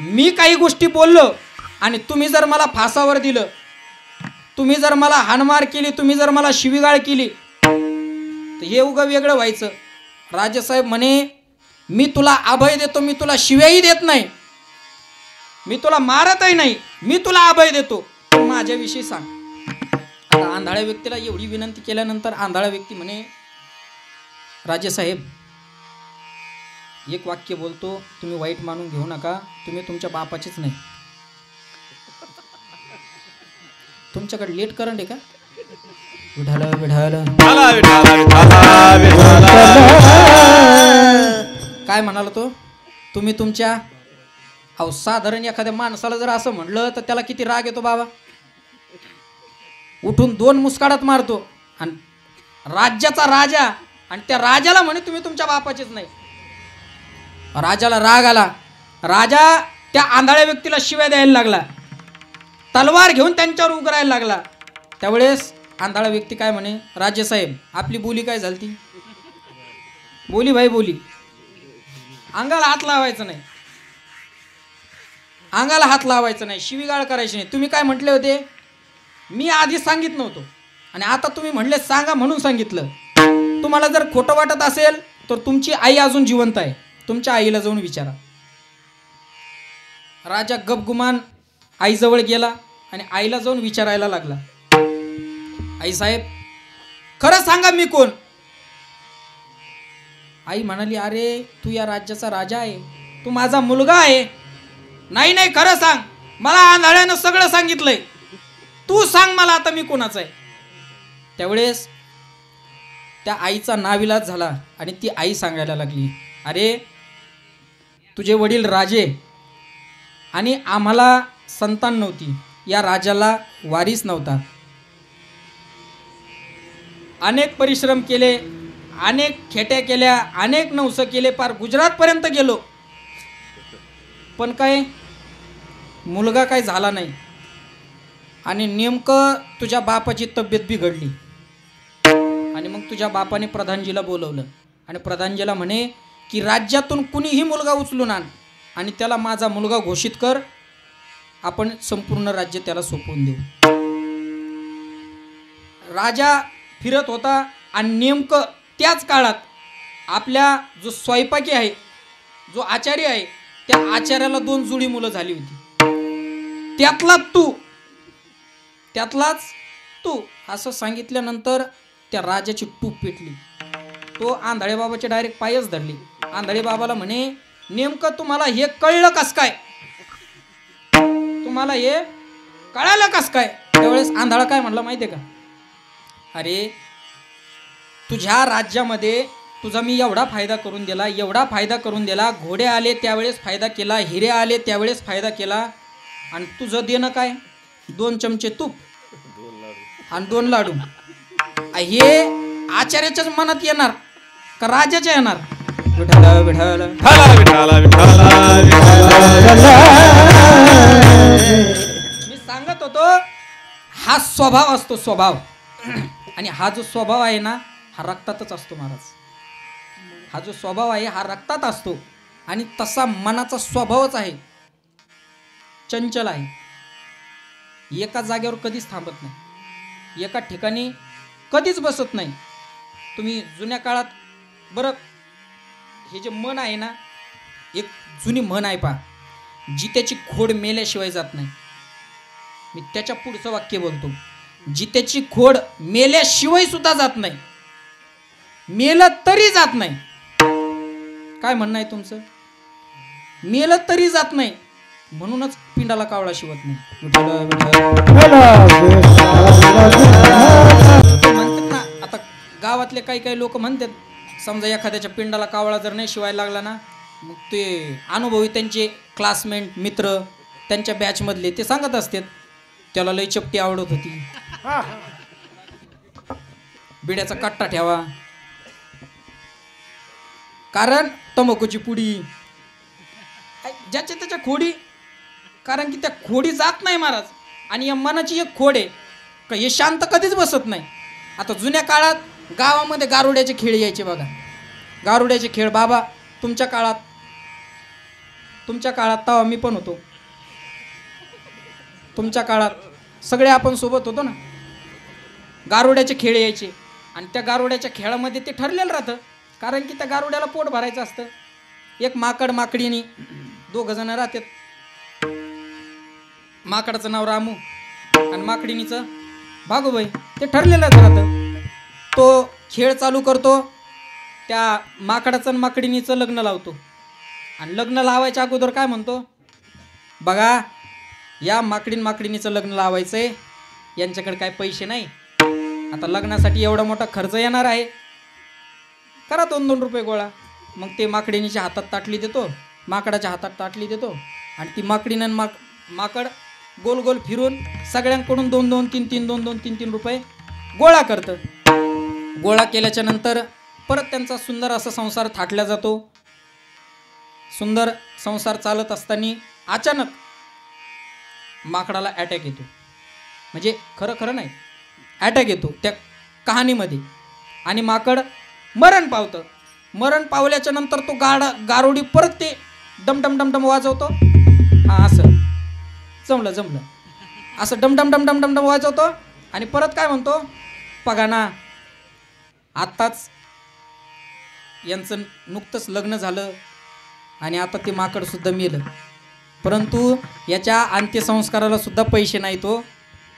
मी काही गोष्टी बोललो आणि तुम्ही जर मला फासावर दिलं, तुम्ही जर मला हाणमार केली, तुम्ही जर मला शिवीगाळ केली, तर हे वेगळं व्हायचं. राजेसाहेब म्हणे, मी तुला अभय देतो, मी तुला शिव्याही देत नाही, मी तुला मारतही नाही, मी तुला अभय देतो, पण माझ्याविषयी सांग. आता आंधळ्या व्यक्तीला एवढी विनंती केल्यानंतर आंधळा व्यक्ती म्हणे, राजेसाहेब, एक वाक्य बोलतो, तुम्ही वाईट मानून घेऊ नका, तुम्ही तुमच्या बापाचीच नाही. तुमच्याकडे लेट करंट आहे का? विठाल विठाल काय म्हणाला तो, तुम्ही तुमच्या, अहो साधारण एखाद्या माणसाला जर असं म्हणलं तर त्याला किती राग येतो बाबा, उठून 2 मुस्काडात मारतो. आणि राज्याचा राजा, आणि त्या राजाला म्हणे तुम्ही तुमच्या बापाचेच नाही. राजाला राग आला, राजा त्या आंधळ्या व्यक्तीला शिव्या द्यायला लागला, तलवार घेऊन त्यांच्यावर उघडायला लागला. त्यावेळेस आंधळा व्यक्ती काय म्हणे, राजेसाहेब, आपली बोली काय झाली? बोली भाई बोली, अंगाला हात लावायचा नाही, अंगाला हात लावायचा नाही, शिवीगाळ करायची नाही. तुम्ही काय म्हटले होते? मी आधी सांगितलं नव्हतं आणि आता तुम्ही म्हणले सांगा म्हणून सांगितलं. तुम्हाला जर खोटं वाटत असेल तर तुमची आई अजून जिवंत आहे, तुमच्या आईला जाऊन विचारा. राजा गपगुमान आईजवळ गेला आणि आईला जाऊन विचारायला लागला, आई साहेब, खरं सांगा मी कोण? आई म्हणाली, अरे तू या राज्याचा राजा आहे, तू माझा मुलगा आहे. नाही नाही, खरं सांग, मला आंधळ्यानं सगळं सांगितलंय, तू सांग मला आता मी कोणाचा आहे. त्यावेळेस त्या आईचा नाविलाज झाला आणि ती आई सांगायला लागली, अरे तुझे वडील राजे आणि आम्हाला संतान नव्हती, या राजाला वारीस नव्हता. अनेक परिश्रम केले, अनेक खेट्या केल्या, अनेक नवसं केले, पार गुजरातपर्यंत गेलो, पण काय मुलगा काय झाला नाही. आणि नेमकं तुझ्या बापाची तब्येत बिघडली आणि मग तुझ्या बापाने प्रधानजीला बोलवलं आणि प्रधानजीला म्हणे की राज्यातून कुणीही मुलगा उचलून आण आणि त्याला माझा मुलगा घोषित कर, आपण संपूर्ण राज्य त्याला सोपवून देऊ. राजा फिरत होता आणि नेमकं त्याच काळात आपल्या जो स्वयंपाकी आहे, जो आचार्य आहे, त्या आचार्याला 2 जुळी मुलं झाली होती. त्यातलाच तू असं सांगितल्यानंतर त्या राजाची टूप पेटली. तो आंधळे बाबाचे डायरेक्ट पायच धरले. आंधळे बाबाला म्हणे, नेमकं तुम्हाला हे कळलं कस काय, तुम्हाला हे कळालं कस काय? त्यावेळेस आंधळा काय म्हणला माहितीये का, अरे तुझ्या राज्यामध्ये तुझा मी एवढा फायदा करून दिला, एवढा फायदा करून दिला, घोडे आले त्यावेळेस फायदा केला, हिरे आले त्यावेळेस फायदा केला, आणि तुझं देणं काय? 2 चमचे तूप आणि 2 लाडू. हे आचार्याच्याच मनात येणार का राजाच्या येणार? विठाला विठाला विठाला विठाला मी सांगत होतो, हा स्वभाव असतो, स्वभाव. आणि हा जो स्वभाव आहे ना, हा रक्तातच असतो महाराज. हा जो स्वभाव आहे हा रक्तात असतो आणि तसा मनाचा स्वभावच आहे, चंचल आहे, एका जागेवर कधीच थांबत नाही, एका ठिकाणी कधीच बसत नाही. तुम्ही जुन्या काळात बरं, हे जे मन आहे ना, एक जुनी म्हण आहे पहा, जित्याची खोड मेल्याशिवाय जात नाही. मी त्याच्या पुढचं वाक्य बोलतो, जित्याची खोड मेल्याशिवाय सुद्धा जात नाही, मेलं तरी जात नाही. काय म्हणणं आहे तुमचं? मेलं तरी जात नाही, म्हणूनच पिंडाला कावळा शिवत नाही. विठ्ठल विठ्ठल ते म्हणतात ना, आता गावातले काही काही लोक म्हणतात, समजा एखाद्याच्या पिंडाला कावळा जर नाही शिवायला लागला ना, मग ते अनुभवी त्यांचे क्लासमेट मित्र त्यांच्या बॅचमधले ते सांगत असतात त्याला लई चपटी आवडत होती, बिड्याचा कट्टा ठेवा, कारण तंबाखूची पुडी, ज्याच्या त्याच्या खोडी, कारण की त्या खोडी जात नाही महाराज. आणि या मनाची एक खोड आहे का हे शांत कधीच बसत नाही. आता जुन्या काळात गावामध्ये गारुड्याचे खेळ यायचे बघा, गारुड्याचे खेळ. बाबा तुमच्या काळात तेव्हा मी पण होतो, तुमच्या काळात सगळे आपण सोबत होतो ना. गारुड्याचे खेळ यायचे आणि त्या गारुड्याच्या खेळामध्ये ते ठरलेलं राहतं, कारण की त्या गारुड्याला पोट भरायचं असतं. एक माकड माकडीनी दोघं जण राहतात. माकडाचं नाव रामू आणि माकडीनीचं भागूबाई. ते ठरलेलंच राहतं. तो खेळ चालू करतो, त्या माकडाचं आणि माकडीनीचं लग्न लावतो आणि लग्न लावायच्या अगोदर काय म्हणतो, बघा या माकडीनीचं लग्न लावायचंय, यांच्याकडे काय पैसे नाही, आता लग्नासाठी एवढा मोठा खर्च येणार आहे, करा 2-2 रुपये गोळा. मग ते माकडीनीच्या हातात ताटली देतो, माकडाच्या हातात ताटली देतो आणि ती माकडीनं माकड गोल गोल फिरून सगळ्यांकडून 2-2, 3-3, 2-2, 3-3 रुपये गोळा करतं. गोळा केल्याच्या नंतर परत त्यांचा सुंदर असा संसार थाटला जातो. सुंदर संसार चालत असताना अचानक माकडाला अटॅक येतो. म्हणजे खरं नाही, अटॅक येतो त्या कहाणीमध्ये आणि माकड मरण पावतं. मरण पावल्याच्या नंतर तो गारुडी परत ते डमडम डमडम वाजवतो. हां असं जमलं असं डमडम डमडम डमडम वाजवतो आणि परत काय म्हणतो, बघा ना आत्ताच यांचं नुकतंच लग्न झालं आणि आता ते माकडसुद्धा मेलं, परंतु याच्या अंत्यसंस्काराला सुद्धा पैसे नाही, तो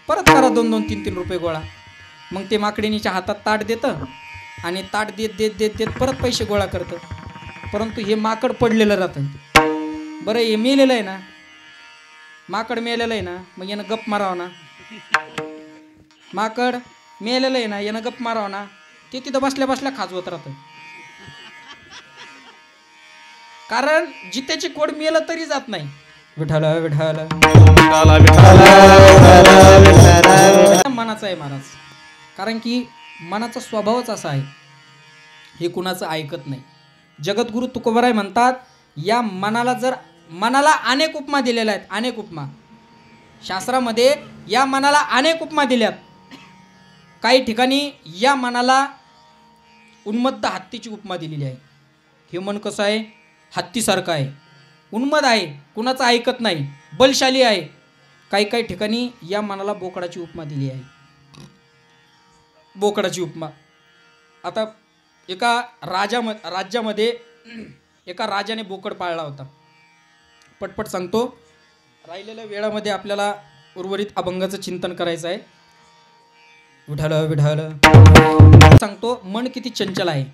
परत करा 2-2, 3-3 रुपये गोळा. मग ते माकडीनीच्या हातात ताट देतं आणि ताट देत परत पैसे गोळा करतं. परंतु हे माकड पडलेलं राहतं. बरं हे मेलेलं आहे ना, माकड मेलेलं आहे ना, मग यानं गप मारावं ना. माकड मेलेलं आहे ना, यानं गप मारावं ना. ते तिथं बसल्या बसल्या खाजवत राहतं, कारण जित्याची कोड मेलं तरी जात नाही. विठ्ठल विठ्ठल मनाचा आहे महाराज, कारण की मनाचा स्वभावच असा आहे, हे कुणाचं ऐकत नाही. जगद्गुरु तुकोबराय म्हणतात, या मनाला अनेक उपमा दिलेल्या आहेत, अनेक उपमा शास्त्रामध्ये. या मनाला अनेक उपमा दिल्यात. काही ठिकाणी या मनाला उन्मत्त हत्तीची उपमा दिलेली आहे. हे मन कसं आहे, हत्तीसारखं आहे, उन्मत्त आहे, कुणाचं ऐकत नाही, बलशाली आहे. काही ठिकाणी या मनाला बोकडाची उपमा दिली आहे, बोकडाची उपमा. आता एका राज्यामध्ये एका राजाने बोकड पाळला होता. पटपट सांगतो, राहिलेल्या वेळामध्ये आपल्याला उर्वरित अभंगाचं चिंतन करायचं आहे. विठ्ठल विठ्ठल सांगतो, मन किती चंचल आहे,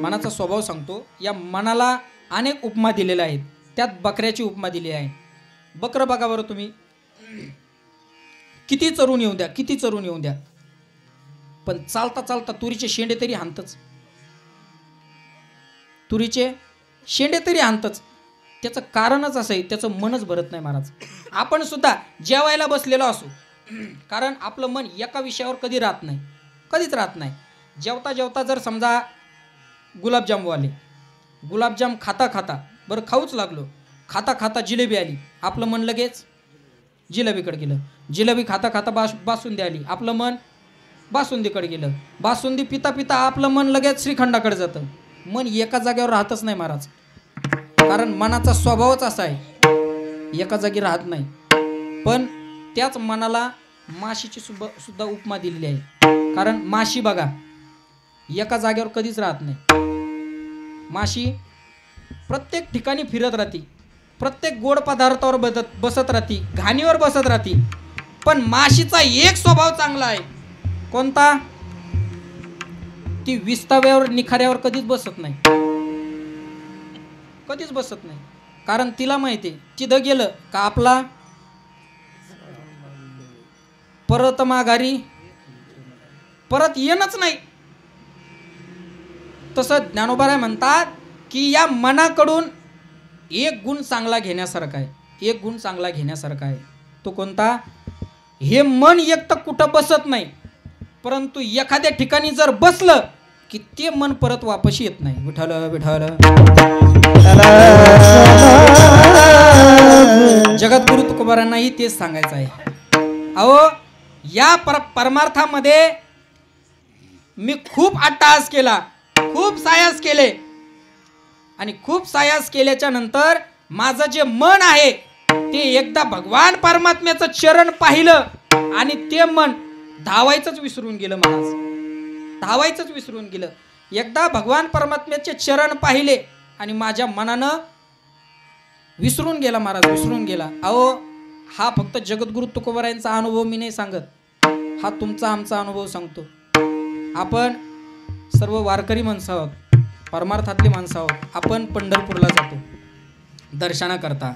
मनाचा स्वभाव सांगतो. या मनाला अनेक उपमा दिलेल्या आहेत, त्यात बकऱ्याची उपमा दिली आहे. बकरं बघा बरं तुम्ही, किती चरून येऊ द्या, पण चालता चालता तुरीचे शेंडे तरी हाणतच, त्याचं कारणच असं आहे, त्याचं मनच भरत नाही महाराज. आपण सुद्धा जेवायला बसलेलो असू, कारण आपलं मन एका विषयावर कधीच राहत नाही. जेवता जेवता जर समजा गुलाबजाम खाता बरं खाऊच लागलो, खाता जिलेबी आली, आपलं मन लगेच जिलेबीकडे गेलं. जिलेबी खाता बासुंदी आली, आपलं मन बासुंदीकडे गेलं. बासुंदी पिता आपलं मन लगेच श्रीखंडाकडे जातं. मन एका जागेवर राहतच नाही महाराज, कारण मनाचा स्वभावच असा आहे, एका जागी राहत नाही. पण त्याच मनाला माशीची सुद्धा उपमा दिलेली आहे, कारण माशी बघा एका जागेवर कधीच राहत नाही. माशी प्रत्येक ठिकाणी फिरत राहते, प्रत्येक गोड पदार्थावर बसत राहते, घाणीवर बसत राहते. पण माशीचा एक स्वभाव चांगला आहे, कोणता? ती विस्ताव्यावर निखाऱ्यावर कधीच बसत नाही. कारण तिला माहिती आहे तिथं गेलं का आपला परत माघारी परत येणंच नाही. तसं ज्ञानोबा म्हणतात की या मनाकडून एक गुण चांगला घेण्यासारखा आहे. एक गुण चांगला घेण्यासारखा आहे. तो कोणता? हे मन एक तर कुठं बसत नाही, परंतु एखाद्या ठिकाणी जर बसलं की ते मन परत वापस येत नाही. विठ्ठल विठ्ठल. जगद्गुरु तुकोबारांनाही तेच सांगायचं आहे. अहो या परमार्थामध्ये मी खूप अट्टहास केला, खूप सायास केले, आणि खूप सायास केल्याच्या नंतर माझं जे मन आहे ते एकदा भगवान परमात्म्याचं चरण पाहिलं आणि ते मन धावायचंच विसरून गेलं. महाराज धावायचंच विसरून गेलं. एकदा भगवान परमात्म्याचे चरण पाहिले आणि माझ्या मनानं विसरून गेला. महाराज विसरून गेला. अहो हा फक्त जगद्गुरु तुकोबारायांचा अनुभव मी नाही सांगत, हा तुमचा आमचा अनुभव सांगतो. आपण सर्व वारकरी माणसं आहोत, परमार्थातली माणसं आहोत. आपण पंढरपूरला जातो दर्शनाकरता,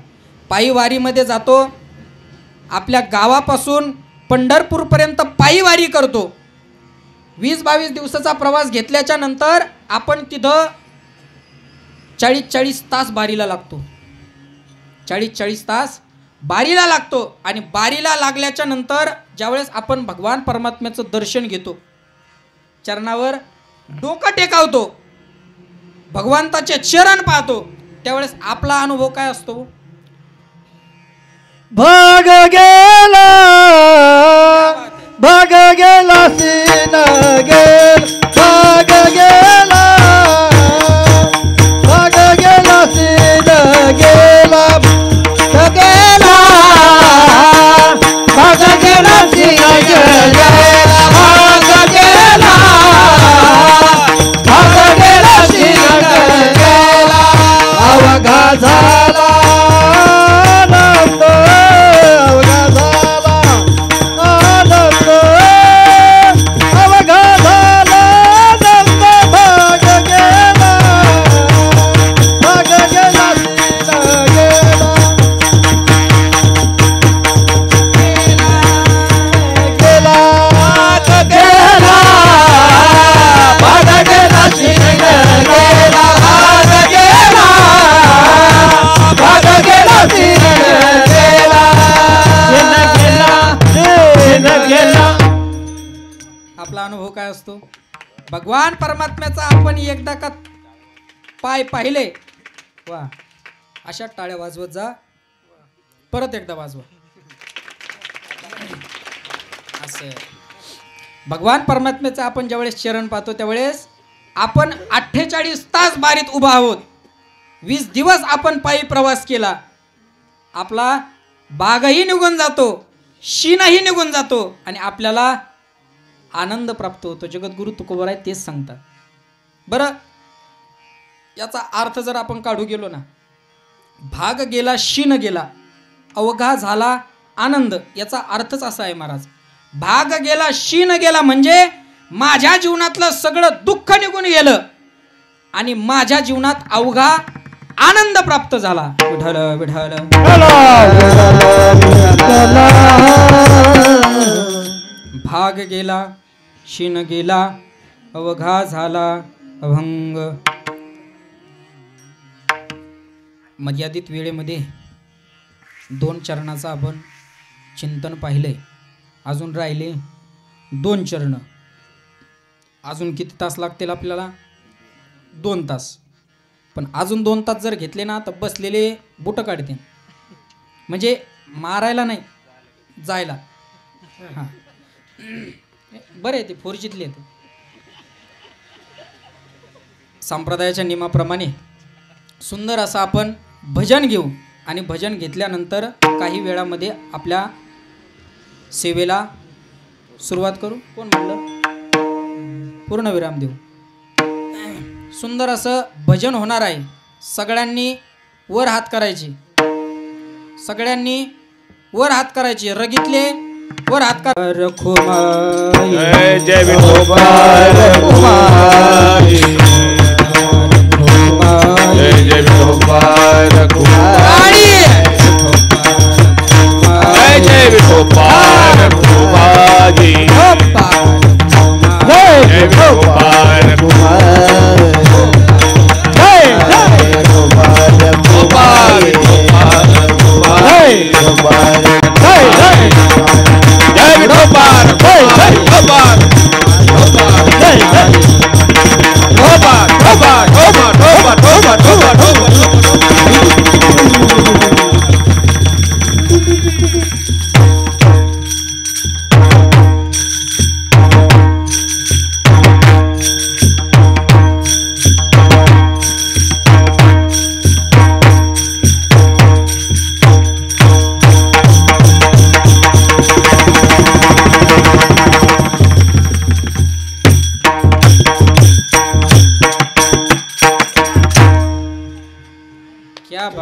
पायी वारीमध्ये जातो. आपल्या गावापासून पंढरपूरपर्यंत पायी वारी करतो. 20-22 दिवसाचा प्रवास घेतल्याच्या नंतर आपण तिथं 40-40 तास बारीला लागतो. 40-40 तास बारीला लागतो. आणि बारीला लागल्याच्या नंतर ज्यावेळेस आपण भगवान परमात्म्याचं दर्शन घेतो, चरणावर डोकं टेकावतो, भगवंताचे चरण पाहतो, त्यावेळेस आपला अनुभव काय असतो? भाग गेला सीन गेल, भाग गेला सीन गेला, गेला भाग गेला सीन गेला, भाग गेला सीन गेला, अवघा झाला आपला अनुभव काय असतो? भगवान परमात्म्याचा आपण एकदा का पाय पाहिले, वा अशा टाळ्या वाजवत जा, परत एकदा वाजवा. असं भगवान परमात्म्याचा आपण ज्यावेळेस चरण पाहतो त्यावेळेस आपण 48 तास बारीत उभा आहोत. 20 दिवस आपण पायी प्रवास केला. आपला बागही निघून जातो, शीनही निघून जातो, आणि आपल्याला आनंद प्राप्त होतो. जगद्गुरु तुकोबाराय तेच सांगतात. बरं याचा अर्थ जर आपण काढू गेलो ना, भाग गेला शीन गेला, अवघा झाला आनंद, याचा अर्थच असा आहे महाराज. भाग गेला शीन गेला म्हणजे माझ्या जीवनातलं सगळं दुःख निघून गेलं आणि माझ्या जीवनात अवघा आनंद प्राप्त झाला. विठ्ठल विठ्ठल. भाग गेला शीन गेला, अवघा झाला अभंग. मर्यादित वेळेमध्ये 2 चरणाचं आपण चिंतन पाहिलंय. अजून राहिले 2 चरण. अजून किती तास लागतील आपल्याला? 2 तास. पण अजून 2 तास जर घेतले ना तर बसलेले बुटं काढते, म्हणजे मारायला नाही, जायला. हां बरं आहे ते, फोरजीतले ते. संप्रदायाच्या नियमाप्रमाणे सुंदर असं आपण भजन घेऊ आणि भजन घेतल्यानंतर काही वेळामध्ये आपल्या सेवेला सुरुवात करू. कोण म्हणलं? पूर्ण विराम देऊ. सुंदर असं भजन होणार आहे. सगळ्यांनी वर हात करायचे, सगळ्यांनी वर हात करायचे. रगीतले वर हात कर. रखुमाई जय विठोबाय रखुमाई, जय जय विठोबाय रखुमाई.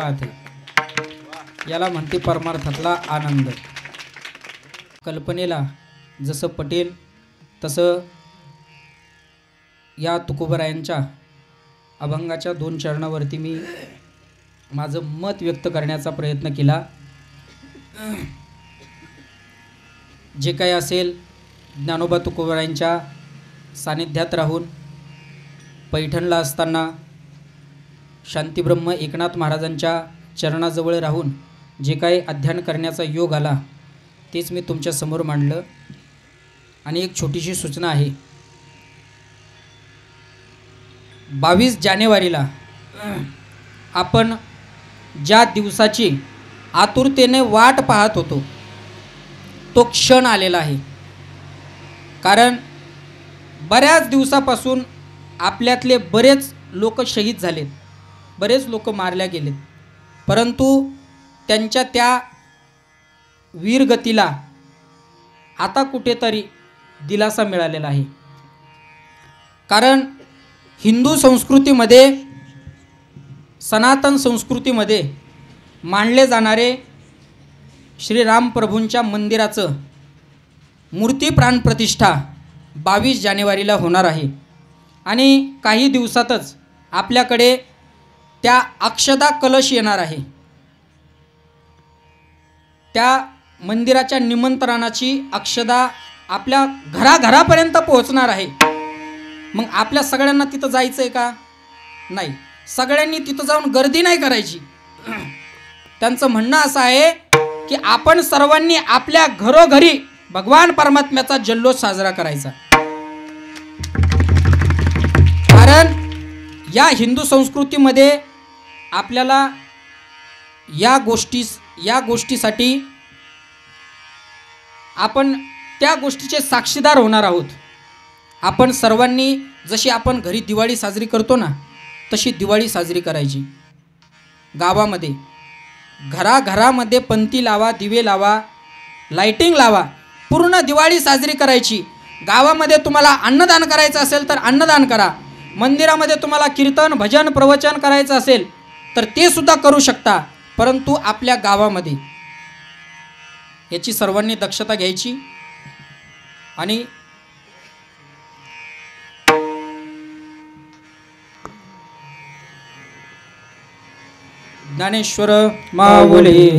बात आहे. याला म्हणते परमार्थातला आनंद. कल्पनेला जसं पटेल तसं या तुकोबरायांच्या अभंगाच्या 2 चरणावरती मी माझं मत व्यक्त करण्याचा प्रयत्न केला. जे काही असेल ज्ञानोबा तुकोबरायांच्या सानिध्यात राहून पैठणला असताना शांतीब्रह्म एकनाथ महाराजांच्या चरणाजवळ राहून जे काही अध्ययन करण्याचा योग आला तेच मी तुमच्यासमोर मांडलं. आणि एक छोटीशी सूचना आहे. 22 जानेवारीला आपण ज्या दिवसाची आतुरतेने वाट पाहत होतो तो क्षण आलेला आहे. कारण बऱ्याच दिवसापासून आपल्यातले बरेच लोक शहीद झालेत, बरेच लोक मारल्या गेलेत, परंतु त्यांच्या त्या वीरगतीला आता कुठेतरी दिलासा मिळालेला आहे. कारण हिंदू संस्कृतीमध्ये, सनातन संस्कृतीमध्ये मानले जाणारे श्रीराम प्रभूंच्या मंदिराचं मूर्ती प्राणप्रतिष्ठा 22 जानेवारीला होणार आहे. आणि काही दिवसातच आपल्याकडे त्या अक्षदा कलश येणार आहे. त्या मंदिराच्या निमंत्रणाची अक्षदा आपल्या घराघरापर्यंत पोहोचणार आहे. मग आपल्या सगळ्यांना तिथं जायचं आहे का? नाही. सगळ्यांनी तिथं जाऊन गर्दी नाही करायची. त्यांचं म्हणणं असं आहे की आपण सर्वांनी आपल्या घरोघरी भगवान परमात्म्याचा जल्लोष साजरा करायचा. कारण या हिंदू संस्कृतीमध्ये आपल्याला या गोष्टीसाठी आपण त्या गोष्टीचे साक्षीदार होणार आहोत. आपण सर्वांनी जशी आपण घरी दिवाळी साजरी करतो ना तशी दिवाळी साजरी करायची. गावामध्ये घराघरामध्ये पंती लावा, दिवे लावा, लाइटिंग लावा, पूर्ण दिवाळी साजरी करायची. गावामध्ये तुम्हाला अन्नदान करायचं असेल तर अन्नदान करा. मंदिरामध्ये तुम्हाला कीर्तन, भजन, प्रवचन करायचं असेल तर ते सुद्धा करू शकता. परंतु आपल्या गावामध्ये याची सर्वांनी दक्षता घ्यायची. आणि ज्ञानेश्वर माऊली